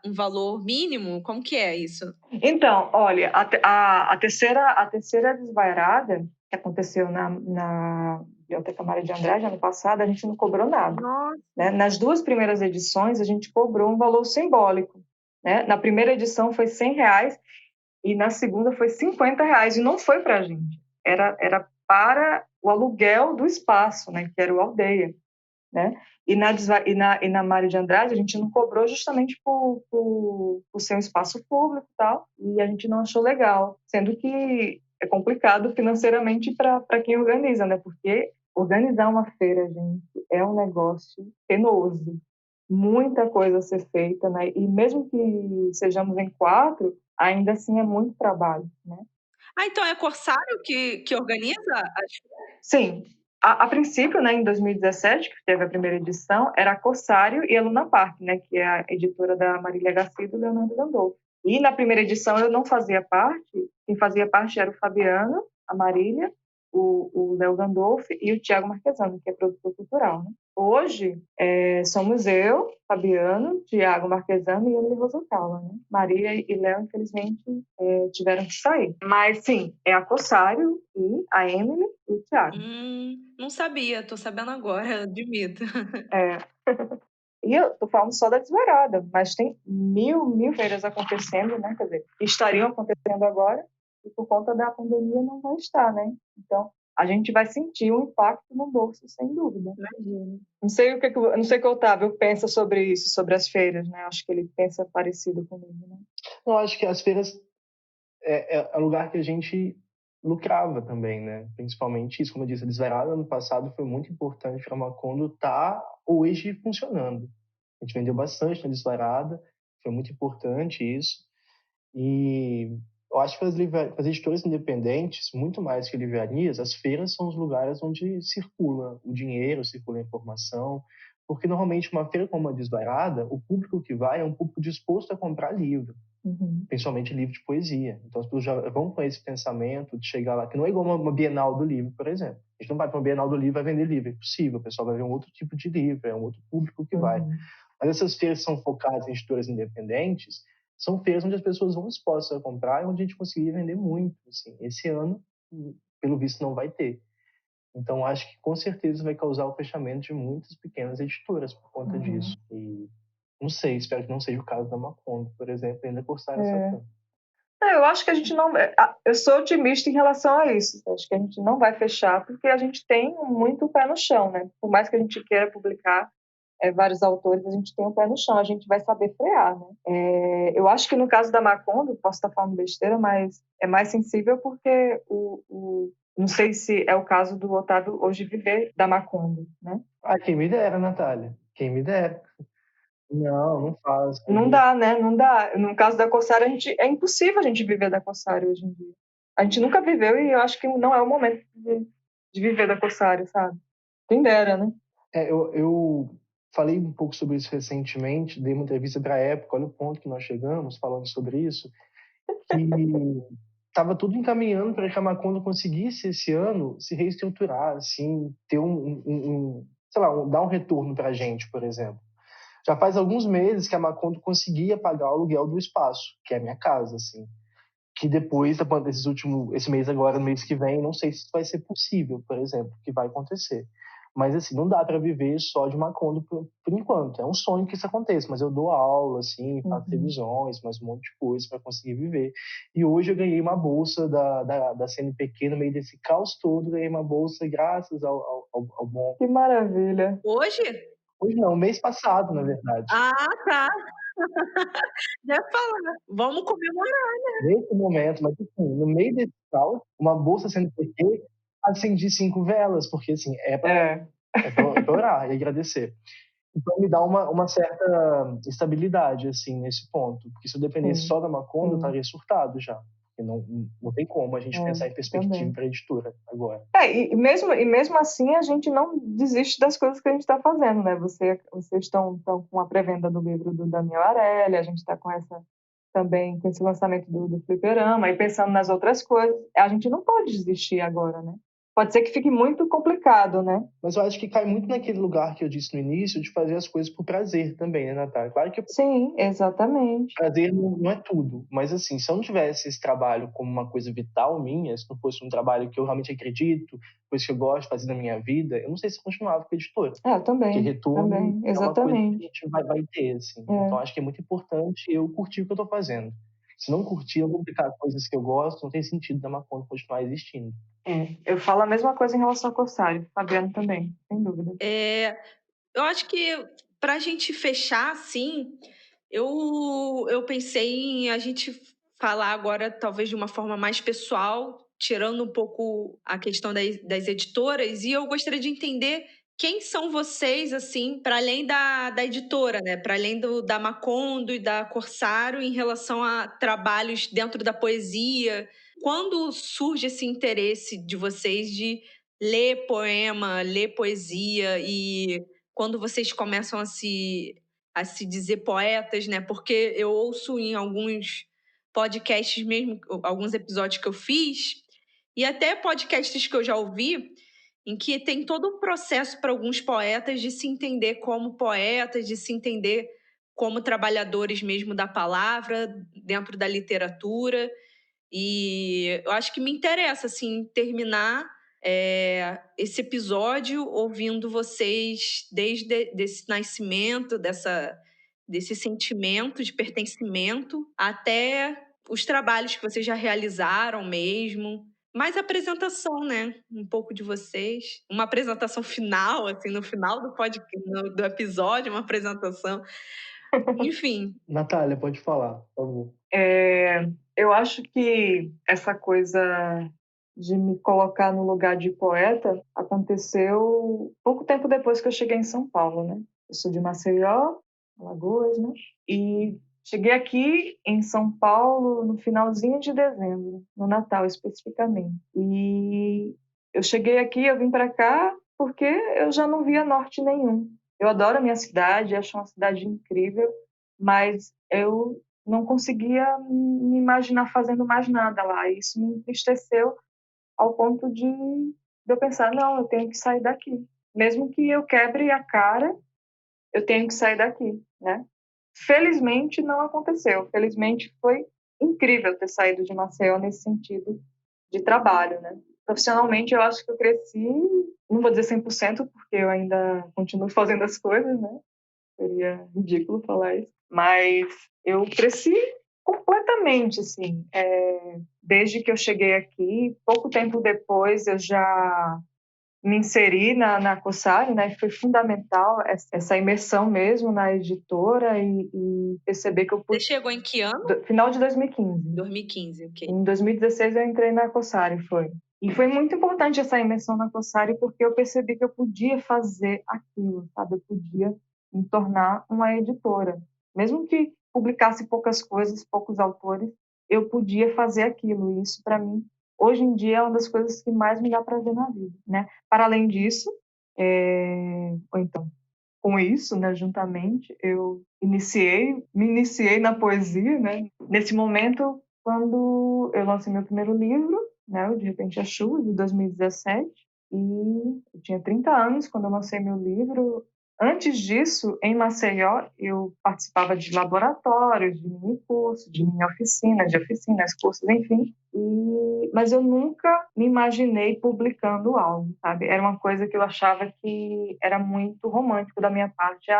um valor mínimo? Como que é isso? Então, olha, a terceira desvairada, que aconteceu na Biblioteca Mário de Andrade ano passado, a gente não cobrou nada, Nossa, né? Nas duas primeiras edições, a gente cobrou um valor simbólico, né? Na primeira edição foi R$100 e na segunda foi R$50, e não foi para a gente. Era para o aluguel do espaço, né? Que era o Aldeia, né? E na Mário de Andrade a gente não cobrou justamente por ser um espaço público e tal, e a gente não achou legal, sendo que é complicado financeiramente para quem organiza, né? Porque organizar uma feira, gente, é um negócio penoso, muita coisa a ser feita, né? E mesmo que sejamos em 4, ainda assim é muito trabalho, né? então é Corsário que organiza? Sim, a princípio, né, em 2017, que teve a primeira edição, era a Corsário e a Luna Park, né, que é a editora da Marília Garcia e do Leonardo Gandolfo. E na primeira edição eu não fazia parte, quem fazia parte era o Fabiano, a Marília, o Léo Gandolfo e o Thiago Marquesano, que é produtor cultural, né? hoje somos eu, Fabiano, Tiago Marquesano e Emily Rosenthal, né? Maria e Léo, infelizmente, tiveram que sair. Mas, sim, é a Corsário e a Emily e o Tiago. Não sabia, tô sabendo agora, admito. E eu tô falando só da Desvairada, mas tem mil feiras acontecendo, né? Quer dizer, estariam acontecendo agora e por conta da pandemia não vai estar, né? Então, a gente vai sentir um impacto no bolso, sem dúvida. Imagino. Não sei o que o Otávio pensa sobre isso, sobre as feiras, né? Acho que ele pensa parecido comigo, né? Eu acho que as feiras é o lugar que a gente lucrava também, né? Principalmente isso, como eu disse, a Desvairada ano passado foi muito importante para a Macondo estar hoje funcionando. A gente vendeu bastante na Desvairada, foi muito importante isso. E eu acho que as editoras independentes, muito mais que livrarias, as feiras são os lugares onde circula o dinheiro, circula a informação, porque normalmente uma feira como a Desvairada, o público que vai é um público disposto a comprar livro, principalmente livro de poesia. Então as pessoas já vão com esse pensamento de chegar lá, que não é igual uma Bienal do livro, por exemplo. A gente não vai para uma Bienal do livro e vai vender livro, é impossível, o pessoal vai ver um outro tipo de livro, é um outro público que vai. Mas essas feiras que são focadas em editoras independentes, são feiras onde as pessoas vão dispostas a comprar e onde a gente conseguiria vender muito. Assim. Esse ano, pelo visto, não vai ter. Então, acho que com certeza vai causar o fechamento de muitas pequenas editoras por conta disso. E não sei, espero que não seja o caso da Macondo, por exemplo, ainda cursar essa campanha. Eu acho que a gente não... Eu sou otimista em relação a isso. Acho que a gente não vai fechar, porque a gente tem muito pé no chão, né? Por mais que a gente queira publicar vários autores, a gente tem o pé no chão, a gente vai saber frear, né? Eu acho que no caso da Macondo, posso estar falando besteira, mas é mais sensível porque não sei se é o caso do Otávio hoje viver da Macondo, né? Quem me dera, Natália. Quem me dera. Não faz. Não dá, né? Não dá. No caso da Corsário, é impossível a gente viver da Corsário hoje em dia. A gente nunca viveu e eu acho que não é o momento de viver da Corsário, sabe? Quem dera, né? Eu falei um pouco sobre isso recentemente, dei uma entrevista para a Época, olha o ponto que nós chegamos falando sobre isso, que estava tudo encaminhando para que a Macondo conseguisse esse ano se reestruturar, assim, ter sei lá, dar um retorno para a gente, por exemplo. Já faz alguns meses que a Macondo conseguia pagar o aluguel do espaço, que é a minha casa, assim. Que depois, esse mês agora, no mês que vem, não sei se isso vai ser possível, por exemplo, que vai acontecer. Mas, assim, não dá para viver só de Macondo por enquanto. É um sonho que isso aconteça, mas eu dou aula, assim, faço revisões, mais um monte de coisa para conseguir viver. E hoje eu ganhei uma bolsa da CNPq no meio desse caos todo, ganhei uma bolsa graças ao bom... Que maravilha! Hoje? Hoje não, mês passado, na verdade. Ah, tá. Deve falar. Vamos comemorar. Nesse momento, mas assim, no meio desse caos, uma bolsa CNPq, acendi 5 velas, porque assim, é pra orar e agradecer. Então me dá uma certa estabilidade, assim, nesse ponto. Porque se eu dependesse só da Macondo, eu estaria surtado já. Porque não tem como a gente pensar em perspectiva para a editora agora. E mesmo assim, a gente não desiste das coisas que a gente está fazendo, né? Vocês estão com a pré-venda do livro do Daniel Arelli, a gente está com esse lançamento do Fliperama, e pensando nas outras coisas, a gente não pode desistir agora, né? Pode ser que fique muito complicado, né? Mas eu acho que cai muito naquele lugar que eu disse no início, de fazer as coisas por prazer também, né, Natália? Claro que Sim, exatamente. prazer não é tudo, mas assim, se eu não tivesse esse trabalho como uma coisa vital minha, se não fosse um trabalho que eu realmente acredito, coisa que eu gosto de fazer na minha vida, eu não sei se eu continuava com a editora. Também. Porque retorno também, é uma coisa que exatamente. a gente vai ter, assim. Então acho que é muito importante eu curtir o que eu estou fazendo. Se não curtir, eu vou publicar coisas que eu gosto, não tem sentido da Macondo continuar existindo. Eu falo a mesma coisa em relação ao Corsário, Fabiano também, sem dúvida. Eu acho que para a gente fechar, assim, eu pensei em a gente falar agora, talvez de uma forma mais pessoal, tirando um pouco a questão das editoras, e eu gostaria de entender quem são vocês, assim, para além da editora, né? Para além da Macondo e da Corsário, em relação a trabalhos dentro da poesia. Quando surge esse interesse de vocês de ler poema, ler poesia, e quando vocês começam a se dizer poetas, né? Porque eu ouço em alguns podcasts mesmo, alguns episódios que eu fiz, e até podcasts que eu já ouvi, em que tem todo um processo para alguns poetas de se entender como poetas, de se entender como trabalhadores mesmo da palavra, dentro da literatura. E eu acho que me interessa, assim, terminar esse episódio ouvindo vocês desde esse nascimento, desse sentimento de pertencimento, até os trabalhos que vocês já realizaram mesmo. Mais apresentação, né? Um pouco de vocês. Uma apresentação final, assim, no final do episódio, uma apresentação. Enfim. Natália, pode falar, por favor. Eu acho que essa coisa de me colocar no lugar de poeta aconteceu pouco tempo depois que eu cheguei em São Paulo, né? Eu sou de Maceió, Alagoas, né? E cheguei aqui em São Paulo no finalzinho de dezembro, no Natal especificamente. E eu cheguei aqui, eu vim para cá porque eu já não via norte nenhum. Eu adoro a minha cidade, acho uma cidade incrível, mas eu não conseguia me imaginar fazendo mais nada lá. E isso me entristeceu ao ponto de eu pensar, não, eu tenho que sair daqui. Mesmo que eu quebre a cara, eu tenho que sair daqui, né? Felizmente não aconteceu. Felizmente foi incrível ter saído de Maceió nesse sentido de trabalho, né? Profissionalmente eu acho que eu cresci, não vou dizer 100%, porque eu ainda continuo fazendo as coisas, né? Seria ridículo falar isso. Mas eu cresci completamente, assim. Desde que eu cheguei aqui, pouco tempo depois eu já me inseri na Cossari, né? Foi fundamental essa imersão mesmo na editora e perceber que eu pude... Você chegou em que ano? Final de 2015. 2015, ok. Em 2016 eu entrei na Cossari, foi. E foi muito importante essa imersão na Cossari porque eu percebi que eu podia fazer aquilo, sabe? Eu podia me tornar uma editora. Mesmo que publicasse poucas coisas, poucos autores, eu podia fazer aquilo. E isso, para mim, hoje em dia é uma das coisas que mais me dá prazer na vida, né? Para além disso, ou então, com isso, né, juntamente, eu me iniciei na poesia, né? Nesse momento, quando eu lancei meu primeiro livro, né, o De Repente a Chuva, de 2017, e eu tinha 30 anos quando eu lancei meu livro. Antes disso, em Maceió, eu participava de laboratórios, de mini-cursos, de mini-oficinas, cursos, enfim. Mas eu nunca me imaginei publicando algo, sabe? Era uma coisa que eu achava que era muito romântico da minha parte.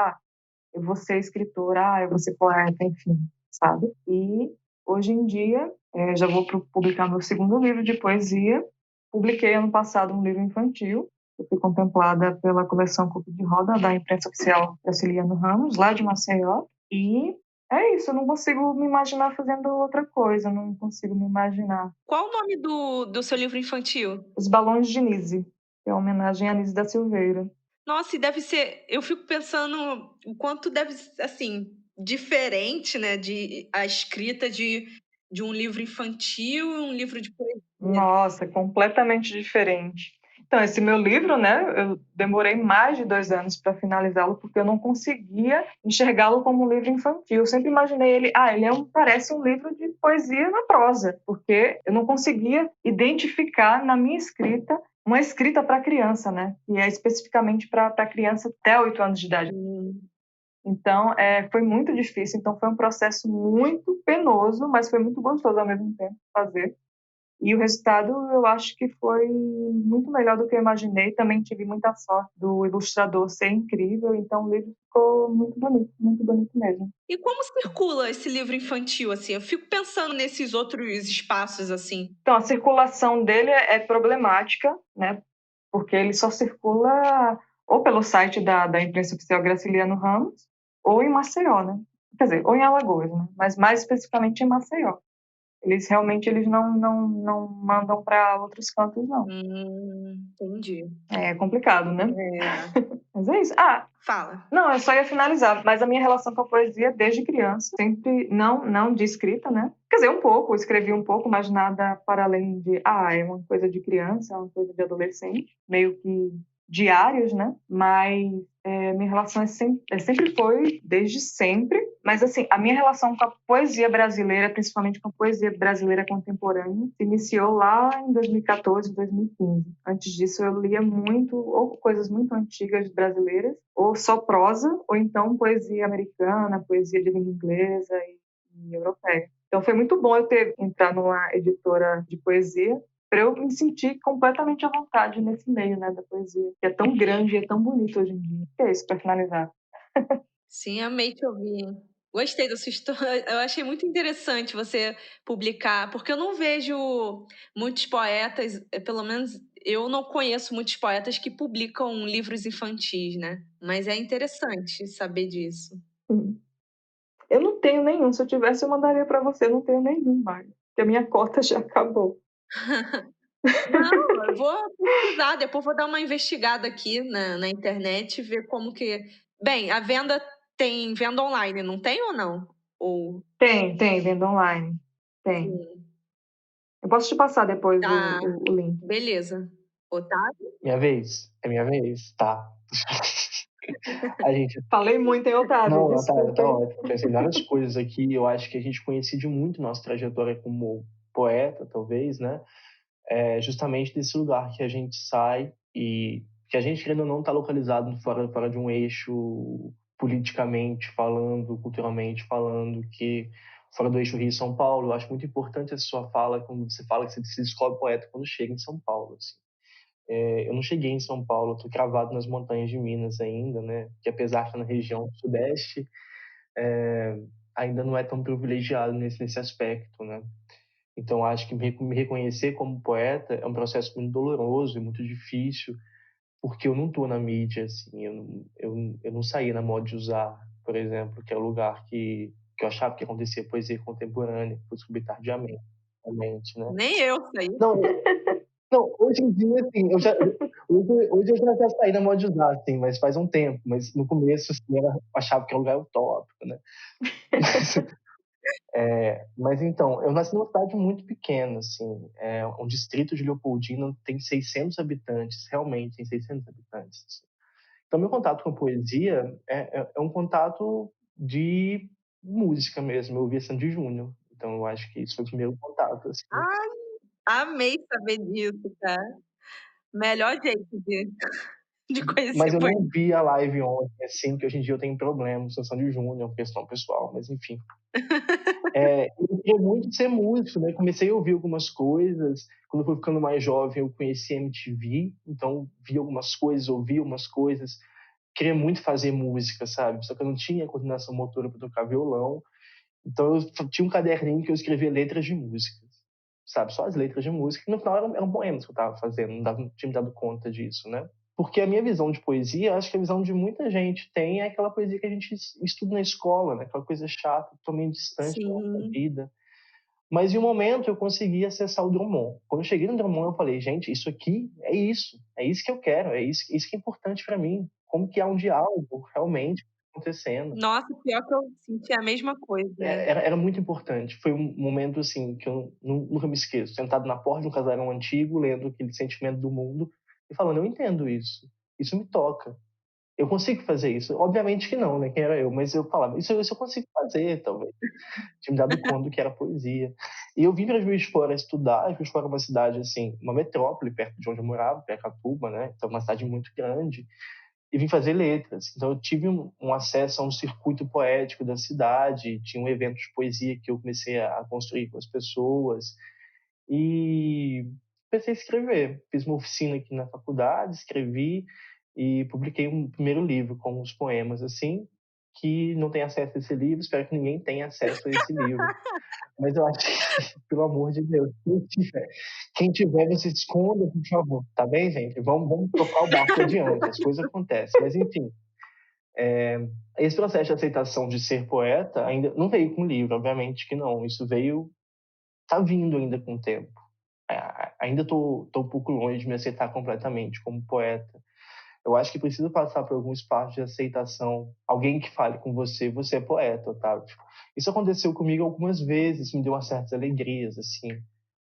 Eu vou ser escritora, eu vou ser poeta, enfim, sabe? E hoje em dia, já vou publicar meu segundo livro de poesia. Publiquei ano passado um livro infantil. Eu fui contemplada pela coleção Corpo de Roda da imprensa oficial Graciliano Ramos, lá de Maceió. E é isso, eu não consigo me imaginar fazendo outra coisa, não consigo me imaginar. Qual o nome do seu livro infantil? Os Balões de Nise, que é uma homenagem a Nise da Silveira. Nossa, e deve ser... Eu fico pensando o quanto deve ser, assim, diferente, né? A escrita de um livro infantil e um livro de poesia. Nossa, completamente diferente. Então, esse meu livro, né, eu demorei mais de 2 anos para finalizá-lo, porque eu não conseguia enxergá-lo como um livro infantil. Eu sempre imaginei ele, parece um livro de poesia na prosa, porque eu não conseguia identificar na minha escrita uma escrita para criança, né, e é especificamente para criança até 8 anos de idade. Então, foi muito difícil. Então, foi um processo muito penoso, mas foi muito gostoso ao mesmo tempo fazer. E o resultado, eu acho que foi muito melhor do que eu imaginei. Também tive muita sorte do ilustrador ser incrível, então o livro ficou muito bonito mesmo. E como circula esse livro infantil, assim? Eu fico pensando nesses outros espaços, assim. Então, a circulação dele é problemática, né? Porque ele só circula ou pelo site da imprensa oficial Graciliano Ramos, ou em Maceió, né? Quer dizer, ou em Alagoas, né? Mas mais especificamente em Maceió. Eles realmente não mandam para outros cantos, não. Entendi. É complicado, né? Mas é isso. Fala. Não, eu só ia finalizar. Mas a minha relação com a poesia desde criança, sempre não de escrita, né? Quer dizer, um pouco, eu escrevi um pouco, mas nada para além de, é uma coisa de criança, é uma coisa de adolescente, meio que diários, né? Mas minha relação sempre foi, desde sempre, Mas, assim, a minha relação com a poesia brasileira, principalmente com a poesia brasileira contemporânea, se iniciou lá em 2014, 2015. Antes disso, eu lia muito, ou coisas muito antigas brasileiras, ou só prosa, ou então poesia americana, poesia de língua inglesa e europeia. Então, foi muito bom eu ter entrado numa editora de poesia, para eu me sentir completamente à vontade nesse meio, né, da poesia, que é tão grande e é tão bonito hoje em dia. E é isso, para finalizar. Sim, amei te ouvir. Gostei da sua história. Eu achei muito interessante você publicar, porque eu não vejo muitos poetas, pelo menos eu não conheço muitos poetas que publicam livros infantis, né? Mas é interessante saber disso. Eu não tenho nenhum. Se eu tivesse, eu mandaria para você. Eu não tenho nenhum mais. Porque a minha cota já acabou. Não, eu vou pesquisar, depois vou dar uma investigada aqui na internet, ver como que. Bem, a venda tem venda online, não tem ou não? Ou. Tem, venda online. Tem. Sim. Eu posso te passar depois Tá, o link. beleza. Otávio? Minha vez? É minha vez? Tá. A gente... Falei muito, hein, Otávio? Não, tá Desculpa, hein? ótimo. Pensei em várias coisas aqui. Eu acho que a gente coincide muito nossa trajetória como poeta, talvez, né? Justamente desse lugar que a gente sai e que a gente, querendo ou não, está localizado fora de um eixo politicamente falando, culturalmente falando, que fora do eixo Rio-São Paulo. Eu acho muito importante essa sua fala, quando você fala que você se descobre poeta quando chega em São Paulo, assim. Eu não cheguei em São Paulo, estou cravado nas montanhas de Minas ainda, né? Que apesar de estar na região sudeste, ainda não é tão privilegiado nesse aspecto, né? Então, acho que me reconhecer como poeta é um processo muito doloroso e muito difícil, porque eu não estou na mídia, assim, eu não saí na moda de usar, por exemplo, que é o lugar que eu achava que acontecia poesia contemporânea, que eu descobri tardiamente, realmente, né? Nem eu sei. Não, não, hoje em dia, assim, hoje eu já saí na moda de usar, assim, mas faz um tempo, mas no começo, assim, eu achava que era um lugar utópico, né? Mas então, eu nasci numa cidade muito pequena, assim, um distrito de Leopoldina tem 600 habitantes, realmente tem 600 habitantes. Assim. Então, meu contato com a poesia é um contato de música mesmo, eu ouvia Sandy Júnior, então eu acho que isso foi o primeiro contato, assim. Ai, amei saber disso, cara. Melhor jeito de Mas conhecer eu poesia. não vi a live ontem, assim, que hoje em dia eu tenho problemas com Sandy Júnior, questão pessoal, mas enfim. Eu queria muito ser músico, né? Comecei a ouvir algumas coisas. Quando eu fui ficando mais jovem, eu conheci a MTV, então vi algumas coisas, ouvi algumas coisas. Queria muito fazer música, sabe? Só que eu não tinha coordenação motora para tocar violão. Então eu tinha um caderninho que eu escrevia letras de músicas, sabe? Só as letras de música. E no final eram poemas que eu estava fazendo, não tinha me dado conta disso, né? Porque a minha visão de poesia, acho que a visão de muita gente tem é aquela poesia que a gente estuda na escola, né? Aquela coisa chata, totalmente distante da nossa Sim. vida. Mas em um momento eu consegui acessar o Drummond. Quando eu cheguei no Drummond, eu falei, gente, isso aqui é isso que eu quero, isso que é importante para mim. Como que há um diálogo realmente acontecendo. Nossa, pior que eu senti a mesma coisa. Era muito importante. Foi um momento assim que eu nunca me esqueço. Sentado na porta de um casarão antigo, lendo aquele Sentimento do Mundo e falando, eu entendo isso. Isso me toca. Eu consigo fazer isso? Obviamente que não, né? Quem era eu? Mas eu falava, isso eu consigo fazer, talvez. Tinha me dado conta do que era poesia. E eu vim para Juiz de Fora estudar. Juiz de Fora é uma cidade, assim, uma metrópole, perto de onde eu morava, Piracatuba, né? Então, uma cidade muito grande. E vim fazer letras. Então, eu tive um acesso a um circuito poético da cidade. Tinha um evento de poesia que eu comecei a construir com as pessoas. E comecei a escrever. Fiz uma oficina aqui na faculdade, escrevi e publiquei um primeiro livro com os poemas, assim, que não tem acesso a esse livro, espero que ninguém tenha acesso a esse livro. Mas eu acho que, pelo amor de Deus, quem tiver, você esconda, por favor, tá bem, gente? Vamos tocar o barco adiante, as coisas acontecem. Mas, enfim, esse processo de aceitação de ser poeta ainda não veio com o livro, obviamente que não. Isso veio, tá vindo ainda com o tempo. Ainda tô um pouco longe de me aceitar completamente como poeta. Eu acho que precisa passar por algum espaço de aceitação. Alguém que fale com você, você é poeta, Otávio. Isso aconteceu comigo algumas vezes, me deu umas certas alegrias, assim.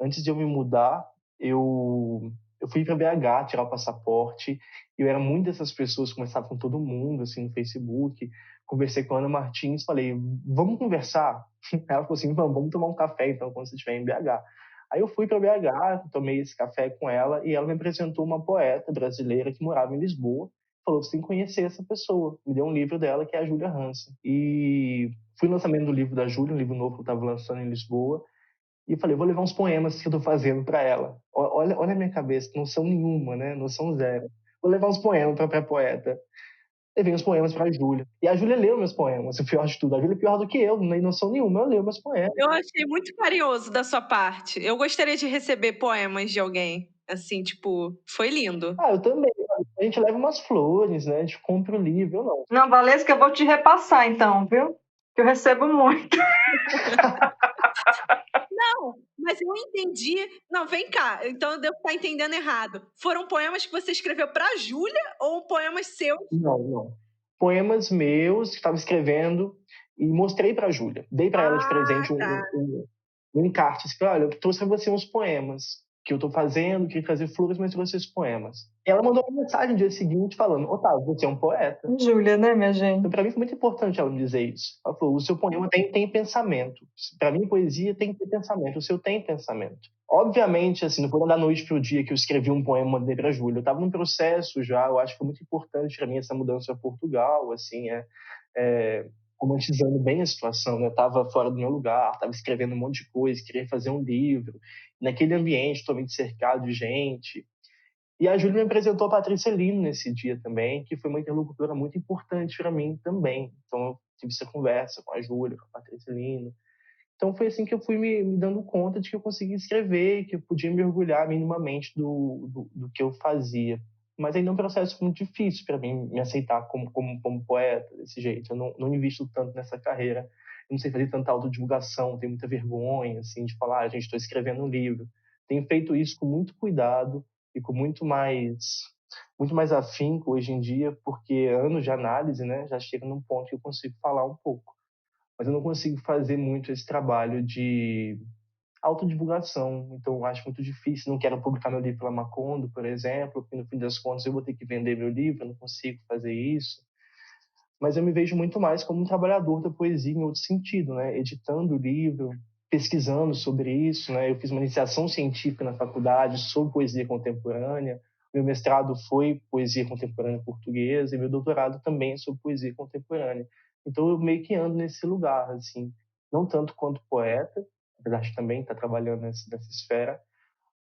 Antes de eu me mudar, eu Eu fui para BH tirar o passaporte, e eu era muito dessas pessoas que conversava com todo mundo, assim, no Facebook. Conversei com a Ana Martins, falei, vamos conversar? Ela falou assim, vamos tomar um café, então, quando você estiver em BH. Aí eu fui para BH, tomei esse café com ela, e ela me apresentou uma poeta brasileira que morava em Lisboa. Falou, você tem que conhecer essa pessoa. Me deu um livro dela, que é a Júlia Hansen. E fui no lançamento do livro da Júlia, um livro novo que eu estava lançando em Lisboa, e falei, vou levar uns poemas que eu tô fazendo para ela. Olha a minha cabeça, noção nenhuma, né? Noção zero. Vou levar uns poemas para a poeta. Levei uns poemas para a Júlia. E a Júlia leu meus poemas, o pior de tudo. A Júlia é pior do que eu, não tem noção nenhuma, eu leio meus poemas. Eu achei muito carinhoso da sua parte. Eu gostaria de receber poemas de alguém. Assim, tipo, foi lindo. Eu também. A gente leva umas flores, né? A gente compra o livro, eu não. Não, Valesca, eu vou te repassar então, viu? Que eu recebo muito. Não, mas eu entendi. Não, vem cá. Então eu devo estar entendendo errado. Foram poemas que você escreveu para a Júlia ou poemas seus? Não. Poemas meus que estava escrevendo e mostrei para a Júlia. Dei para ela de presente um encarte. Assim, olha, eu trouxe para você uns poemas que eu estou fazendo, queria trazer flores, mas trouxe esses poemas. E ela mandou uma mensagem no dia seguinte falando, Otávio, você é um poeta. Júlia, né, minha gente? Então, para mim foi muito importante ela me dizer isso. Ela falou, o seu poema tem pensamento. Para mim, poesia tem que ter pensamento. O seu tem pensamento. Obviamente, assim, não foi da noite para o dia que eu escrevi um poema e mandei para a Júlia. Eu estava num processo já, eu acho que foi muito importante para mim essa mudança para Portugal, assim, romantizando bem a situação, né? Eu estava fora do meu lugar, estava escrevendo um monte de coisa, queria fazer um livro. Naquele ambiente, totalmente cercado de gente. E a Júlia me apresentou a Patrícia Lino nesse dia também, que foi uma interlocutora muito importante para mim também. Então, eu tive essa conversa com a Júlia, com a Patrícia Lino. Então, foi assim que eu fui me dando conta de que eu conseguia escrever, que eu podia me orgulhar minimamente do que eu fazia. Mas ainda é um processo muito difícil para mim me aceitar como poeta desse jeito. Eu não invisto tanto nessa carreira. Eu não sei fazer tanta autodivulgação, tenho muita vergonha assim, de falar, gente, estou escrevendo um livro. Tenho feito isso com muito cuidado e com muito mais afinco hoje em dia, porque anos de análise, né, já chega num ponto que eu consigo falar um pouco. Mas eu não consigo fazer muito esse trabalho de autodivulgação, então eu acho muito difícil. Não quero publicar meu livro pela Macondo, por exemplo, porque no fim das contas eu vou ter que vender meu livro, eu não consigo fazer isso. Mas eu me vejo muito mais como um trabalhador da poesia em outro sentido, né? Editando o livro, pesquisando sobre isso, né? Eu fiz uma iniciação científica na faculdade sobre poesia contemporânea. Meu mestrado foi poesia contemporânea portuguesa e meu doutorado também é sobre poesia contemporânea. Então eu meio que ando nesse lugar, assim, não tanto quanto poeta, apesar de também estar trabalhando nessa esfera,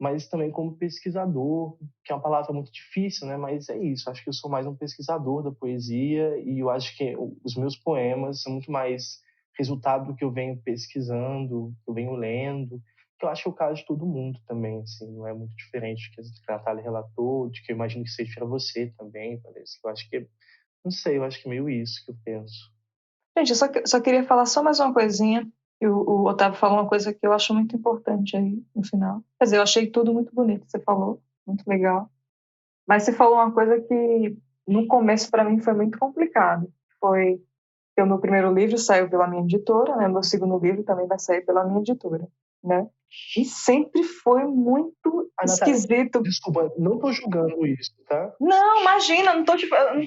mas também como pesquisador, que é uma palavra muito difícil, né? Mas é isso, acho que eu sou mais um pesquisador da poesia e eu acho que os meus poemas são muito mais resultado do que eu venho pesquisando, que eu venho lendo, que eu acho que é o caso de todo mundo também, assim, não é muito diferente do que a Natália relatou, de que eu imagino que seja para você também, parece. Eu acho que, não sei, eu acho que é meio isso que eu penso. Gente, eu só queria falar só mais uma coisinha. O Otávio falou uma coisa que eu acho muito importante aí no final. Quer dizer, eu achei tudo muito bonito que você falou, muito legal. Mas você falou uma coisa que no começo para mim foi muito complicado. Foi que o meu primeiro livro saiu pela minha editora, né? Meu segundo livro também vai sair pela minha editora, né? E sempre foi muito esquisito. Desculpa, não estou julgando isso, tá? Não, imagina, não tô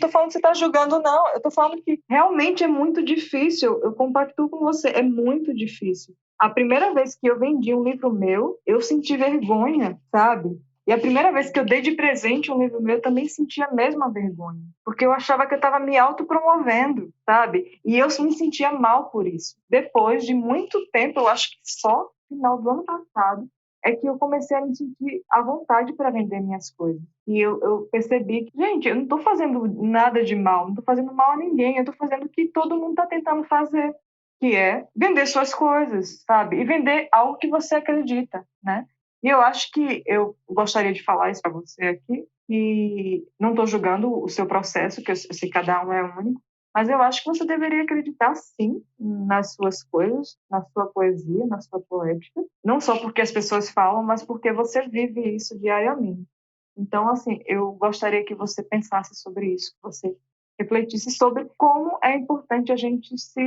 falando que você está julgando, não. Eu tô falando que realmente é muito difícil. Eu compactuo com você, é muito difícil. A primeira vez que eu vendi um livro meu, eu senti vergonha, sabe? E a primeira vez que eu dei de presente um livro meu, eu também senti a mesma vergonha. Porque eu achava que eu estava me autopromovendo, sabe? E eu me sentia mal por isso. Depois de muito tempo, eu acho que só no final do ano passado, é que eu comecei a me sentir à vontade para vender minhas coisas. E eu percebi que, gente, eu não estou fazendo nada de mal, não estou fazendo mal a ninguém, eu estou fazendo o que todo mundo está tentando fazer, que é vender suas coisas, sabe? E vender algo que você acredita, né? E eu acho que eu gostaria de falar isso para você aqui, e não estou julgando o seu processo, que eu sei que cada um é único, mas eu acho que você deveria acreditar, sim, nas suas coisas, na sua poesia, na sua poética. Não só porque as pessoas falam, mas porque você vive isso diariamente. Então, assim, eu gostaria que você pensasse sobre isso, que você refletisse sobre como é importante a gente se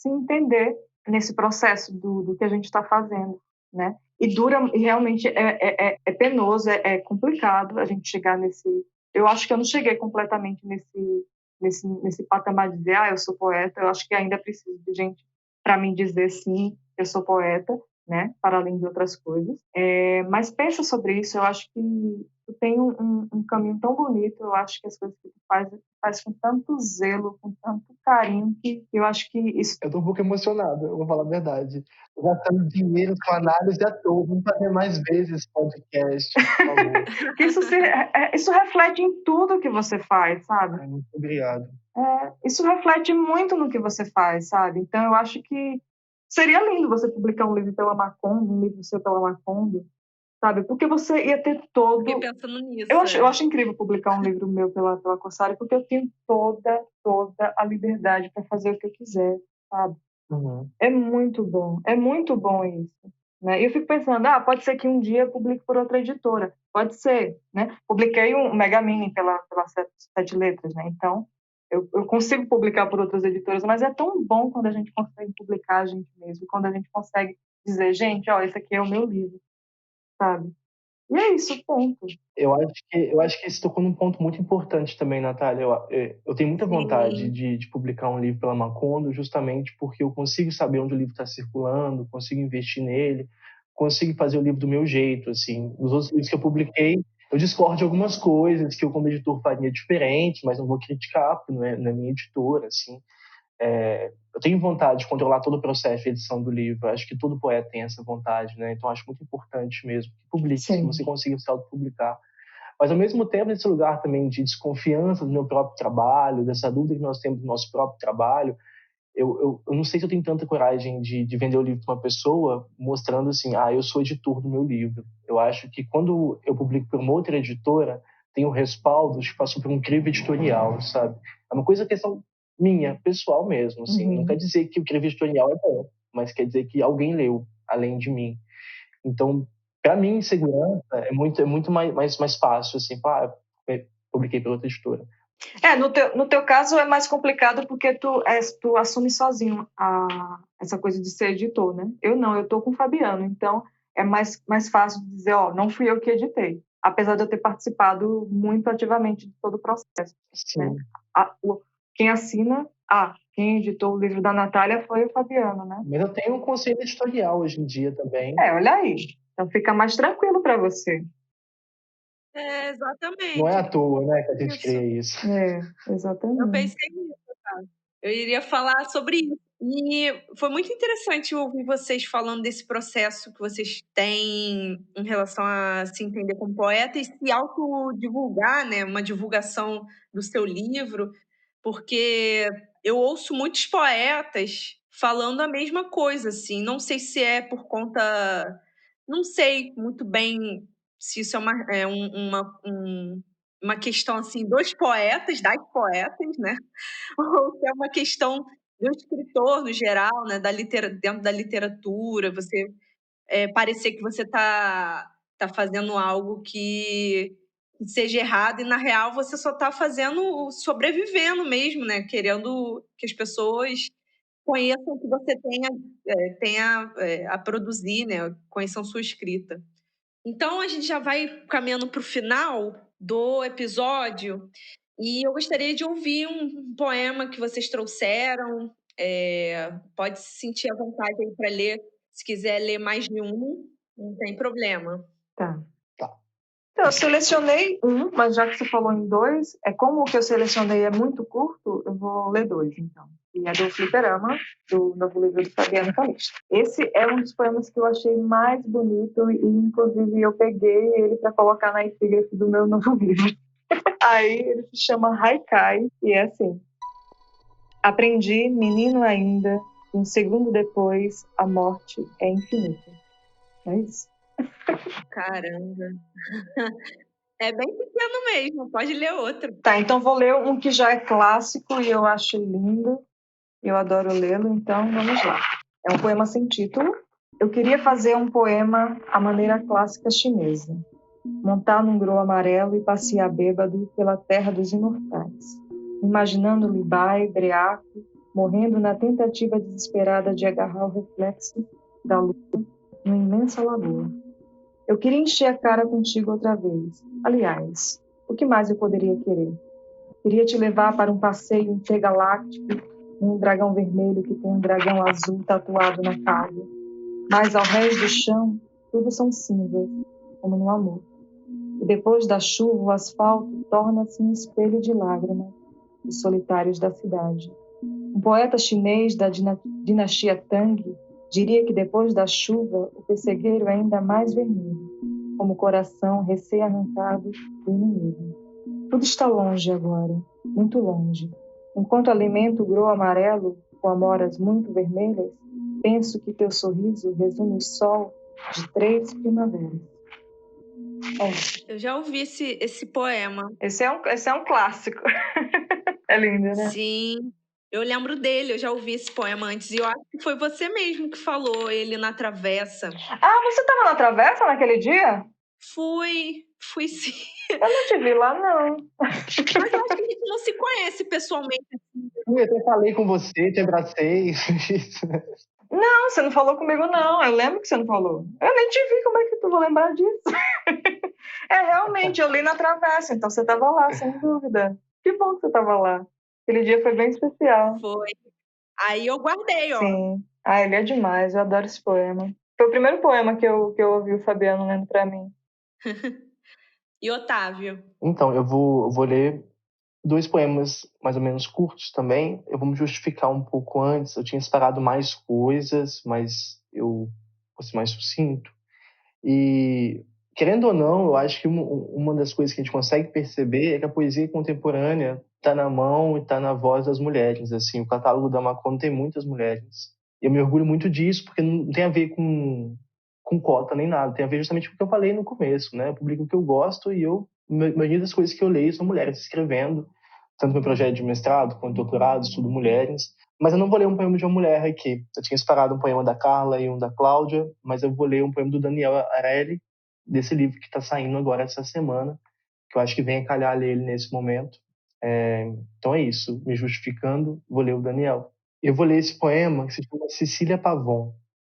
entender nesse processo do que a gente está fazendo, né? E realmente é penoso, é complicado a gente chegar nesse... Eu acho que eu não cheguei completamente nesse patamar de dizer, eu sou poeta. Eu acho que ainda preciso de gente para mim dizer, sim, eu sou poeta, né? Para além de outras coisas. Mas pensa sobre isso, eu acho que tu tem um caminho tão bonito, eu acho que as coisas que tu faz com tanto zelo, com tanto carinho, que eu acho que isso... Eu tô um pouco emocionado, eu vou falar a verdade. Tô gastando dinheiro com análise à toa. Vamos fazer mais vezes esse podcast, por favor. Isso reflete em tudo que você faz, sabe? Muito obrigado. Isso reflete muito no que você faz, sabe? Então, eu acho que seria lindo você publicar um livro pela Macondo, um livro seu pela Macondo, sabe? Porque você ia ter todo... Fiquei pensando nisso. Eu acho incrível publicar um livro meu pela Corsari, porque eu tenho toda a liberdade para fazer o que eu quiser, sabe? Uhum. É muito bom isso. Né? E eu fico pensando, pode ser que um dia eu publique por outra editora, pode ser, né? Publiquei um Megamini pela Sete Letras, né? Então, eu consigo publicar por outras editoras, mas é tão bom quando a gente consegue publicar a gente mesmo, quando a gente consegue dizer, gente, esse aqui é o meu livro, sabe? E é isso, ponto. Eu acho que você tocou num ponto muito importante também, Natália. Eu tenho muita vontade de publicar um livro pela Macondo, justamente porque eu consigo saber onde o livro está circulando, consigo investir nele, consigo fazer o livro do meu jeito, assim. Nos outros livros que eu publiquei, eu discordo de algumas coisas que eu, como editor, faria diferente, mas não vou criticar, porque não é minha editora, assim. Eu tenho vontade de controlar todo o processo de edição do livro. Acho que todo poeta tem essa vontade, né? Então acho muito importante mesmo que publique, que você consiga se autopublicar. Mas ao mesmo tempo, nesse lugar também de desconfiança do meu próprio trabalho, dessa dúvida que nós temos do nosso próprio trabalho, eu não sei se eu tenho tanta coragem de vender o livro para uma pessoa mostrando assim, eu sou editor do meu livro. Eu acho que quando eu publico para uma outra editora, tem o respaldo de que passou por um crivo editorial, sabe? É uma questão minha, pessoal mesmo, assim. Não quer dizer que o crivo editorial é bom, mas quer dizer que alguém leu, além de mim. Então, para mim, segurança é muito mais fácil, assim, publiquei para outra editora. No teu caso é mais complicado porque tu assume sozinho essa coisa de ser editor, né? Eu tô com o Fabiano, então é mais fácil de dizer, não fui eu que editei, apesar de eu ter participado muito ativamente de todo o processo. Sim. Né? Quem editou o livro da Natália foi o Fabiano, né? Mas eu tenho um conselho editorial hoje em dia também. Olha aí, então fica mais tranquilo para você. Exatamente. Não é à toa, né, que a gente cria isso. Exatamente. Eu pensei nisso, tá? Eu iria falar sobre isso. E foi muito interessante ouvir vocês falando desse processo que vocês têm em relação a se entender como poeta e se autodivulgar, né? Uma divulgação do seu livro, porque eu ouço muitos poetas falando a mesma coisa, assim. Não sei se é por conta... Não sei muito bem se isso é uma questão, assim, dos poetas, das poetas, né? Ou se é uma questão do escritor, no geral, né? Dentro da literatura, você parecer que você tá fazendo algo que seja errado e, na real, você só tá sobrevivendo mesmo, né? Querendo que as pessoas conheçam o que você tenha a produzir, né? Conheçam sua escrita. Então, a gente já vai caminhando para o final do episódio e eu gostaria de ouvir um poema que vocês trouxeram. Pode se sentir à vontade aí para ler. Se quiser ler mais de um, não tem problema. Tá. Então, eu selecionei um, mas já que você falou em dois, como o que eu selecionei é muito curto, eu vou ler dois, então. E é do Fliperama, do novo livro do Fabiano Calixto. Esse é um dos poemas que eu achei mais bonito e, inclusive, eu peguei ele para colocar na epígrafe do meu novo livro. Aí ele se chama Haikai e é assim. Aprendi, menino ainda, um segundo depois, a morte é infinita. É isso. Caramba. É bem pequeno mesmo, pode ler outro. Tá, então vou ler um que já é clássico e eu acho lindo. Eu adoro lê-lo, então vamos lá. É um poema sem título. Eu queria fazer um poema à maneira clássica chinesa. Montar num grô amarelo e passear bêbado pela terra dos imortais. Imaginando Li Bai, Breaco, morrendo na tentativa desesperada de agarrar o reflexo da lua numa imensa lagoa. Eu queria encher a cara contigo outra vez. Aliás, o que mais eu poderia querer? Queria te levar para um passeio intergaláctico num dragão vermelho que tem um dragão azul tatuado na cauda. Mas ao resto do chão, tudo são cinzas, como no amor. E depois da chuva, o asfalto torna-se um espelho de lágrimas dos solitários da cidade. Um poeta chinês da dinastia Tang diria que depois da chuva, o pessegueiro é ainda mais vermelho, como o coração recém-arrancado do inimigo. Tudo está longe agora, muito longe. Enquanto alimento o grão amarelo com amoras muito vermelhas, penso que teu sorriso resume o sol de 3 primaveras. Eu já ouvi esse poema. Esse é um clássico. É lindo, né? Sim, eu lembro dele, eu já ouvi esse poema antes. E eu acho que foi você mesmo que falou ele na travessa. Ah, você estava na travessa naquele dia? Fui sim. Eu não te vi lá, não. Mas eu acho que a gente não se conhece pessoalmente. Eu até falei com você, te abracei. Não, você não falou comigo, não. Eu lembro que você não falou. Eu nem te vi, como é que tu vou lembrar disso? É, realmente, eu li na travessa, então você estava lá, sem dúvida. Que bom que você estava lá. Aquele dia foi bem especial. Foi. Aí eu guardei, ó. Sim. Ah, ele é demais, eu adoro esse poema. Foi o primeiro poema que eu ouvi o Fabiano lendo pra mim. E Otávio? Então, eu vou ler 2 poemas mais ou menos curtos também. Eu vou me justificar um pouco antes. Eu tinha separado mais coisas, mas eu vou ser mais sucinto. E, querendo ou não, eu acho que uma das coisas que a gente consegue perceber é que a poesia contemporânea está na mão e está na voz das mulheres. Assim, o catálogo da Macondo tem muitas mulheres. Eu me orgulho muito disso, porque não tem a ver com cota nem nada. Tem a ver justamente com o que eu falei no começo, né? Eu publico o que eu gosto e a maioria das coisas que eu leio são mulheres escrevendo, tanto meu projeto de mestrado quanto doutorado, estudo mulheres. Mas eu não vou ler um poema de uma mulher aqui. Eu tinha separado um poema da Carla e um da Cláudia, mas eu vou ler um poema do Daniel Arelli, desse livro que está saindo agora essa semana, que eu acho que vem a calhar ler ele nesse momento. Então é isso, me justificando, vou ler o Daniel. Eu vou ler esse poema que se chama Cecília Pavon.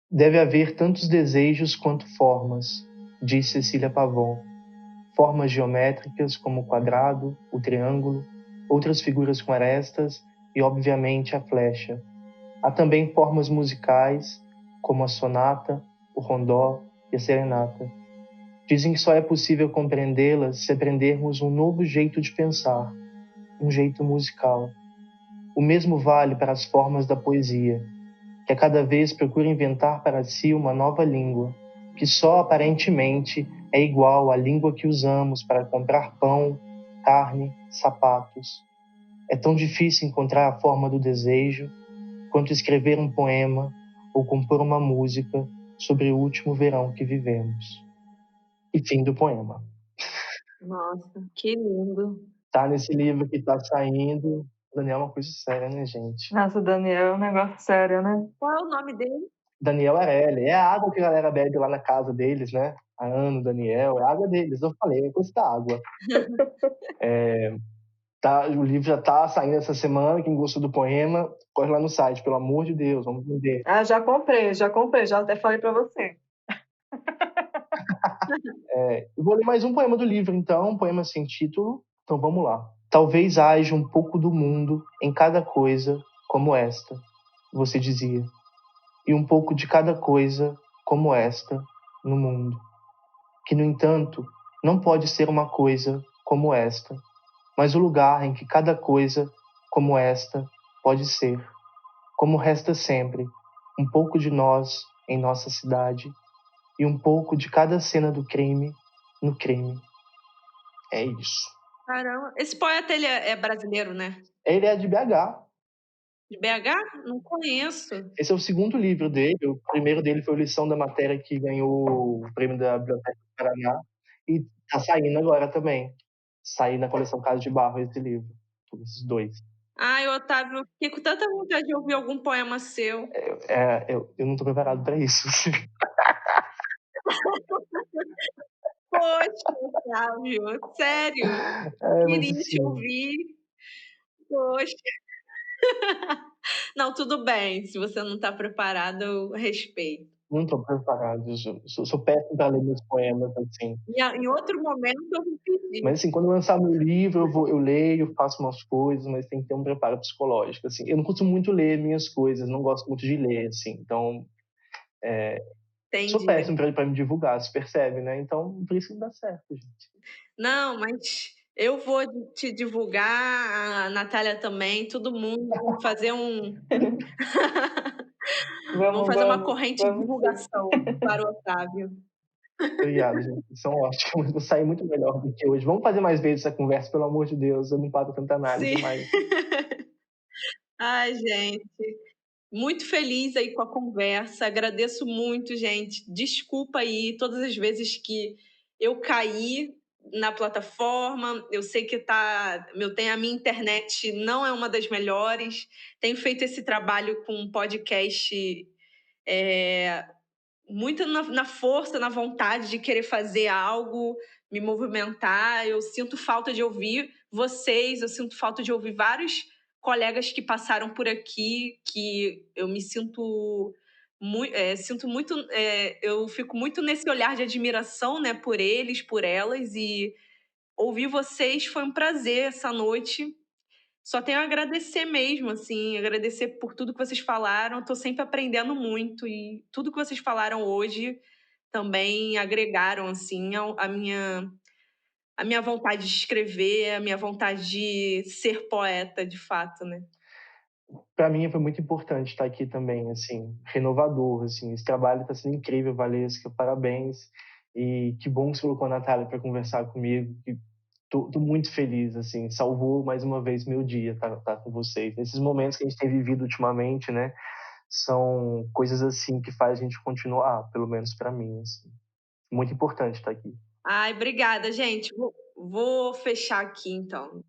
Deve haver tantos desejos quanto formas, diz Cecília Pavon. Formas geométricas como o quadrado, o triângulo, outras figuras com arestas e, obviamente, a flecha. Há também formas musicais, como a sonata, o rondó e a serenata. Dizem que só é possível compreendê-las se aprendermos um novo jeito de pensar, um jeito musical. O mesmo vale para as formas da poesia, que a cada vez procura inventar para si uma nova língua, que só aparentemente é igual à língua que usamos para comprar pão, carne, sapatos. É tão difícil encontrar a forma do desejo quanto escrever um poema ou compor uma música sobre o último verão que vivemos. E fim do poema. Nossa, que lindo. Tá nesse livro que tá saindo. Daniel é uma coisa séria, né, gente? Nossa, Daniel, é um negócio sério, né? Qual é o nome dele? Daniel Arelli. É a água que a galera bebe lá na casa deles, né? A Ana, o Daniel, é a água deles. Eu falei, é custa água. O livro já tá saindo essa semana. Quem gostou do poema, corre lá no site, pelo amor de Deus, vamos vender. Ah, já comprei, já até falei pra você. Eu vou ler mais um poema do livro, então, um poema sem título. Então vamos lá. Talvez haja um pouco do mundo em cada coisa como esta, você dizia, e um pouco de cada coisa como esta no mundo, que, no entanto, não pode ser uma coisa como esta, mas o lugar em que cada coisa como esta pode ser, como resta sempre, um pouco de nós em nossa cidade e um pouco de cada cena do crime no crime. É isso. Caramba. Esse poeta, ele é brasileiro, né? Ele é de BH. De BH? Não conheço. Esse é o segundo livro dele. O primeiro dele foi o Lição da Matéria, que ganhou o prêmio da Biblioteca do Paraná. E tá saindo agora também. Saiu na coleção Casa de Barro esse livro. Esses 2. Ai, Otávio, eu fiquei com tanta vontade de ouvir algum poema seu. Eu não tô preparado para isso. Poxa, Otávio, sério. É, mas Queria te assim, ouvir. Poxa. Não, tudo bem. Se você não está preparado, eu respeito. Não tô preparado, sou péssimo para ler meus poemas, assim. Em outro momento eu vou pedir. Mas, assim, quando eu lançar meu livro, eu leio, faço umas coisas, mas tem que ter um preparo psicológico, assim. Eu não costumo muito ler minhas coisas, não gosto muito de ler, assim, então sou Entendi. péssimo para me divulgar, se percebe, né? Então, por isso que não dá certo, gente. Não, mas eu vou te divulgar, a Natália também, todo mundo, vamos Vamos, fazer uma vamos, corrente de vamos sim. divulgação para o Otávio. Obrigado, gente. Vocês são ótimos. Vou sair muito melhor do que hoje. Vamos fazer mais vezes essa conversa, pelo amor de Deus. Eu não pago tanta análise Sim. mais. Ai, gente, muito feliz aí com a conversa. Agradeço muito, gente. Desculpa aí todas as vezes que eu caí na plataforma. Eu sei que a minha internet não é uma das melhores. Tenho feito esse trabalho com um podcast muito na força, na vontade de querer fazer algo, me movimentar. Eu sinto falta de ouvir vocês, eu sinto falta de ouvir vários colegas que passaram por aqui, que eu me sinto muito, eu fico muito nesse olhar de admiração, né, por eles, por elas, e ouvir vocês foi um prazer essa noite. Só tenho a agradecer mesmo, assim, agradecer por tudo que vocês falaram. Estou sempre aprendendo muito e tudo que vocês falaram hoje também agregaram, assim, a minha vontade de escrever, a minha vontade de ser poeta, de fato, né? Para mim foi muito importante estar aqui também, assim, renovador, assim. Esse trabalho está sendo incrível, Valesca, parabéns. E que bom que você colocou a Natália para conversar comigo. Tô muito feliz, assim, salvou mais uma vez meu dia tá com vocês. Nesses momentos que a gente tem vivido ultimamente, né, são coisas assim que faz a gente continuar, pelo menos para mim, assim. Muito importante estar aqui. Ai, obrigada, gente. Vou fechar aqui, então.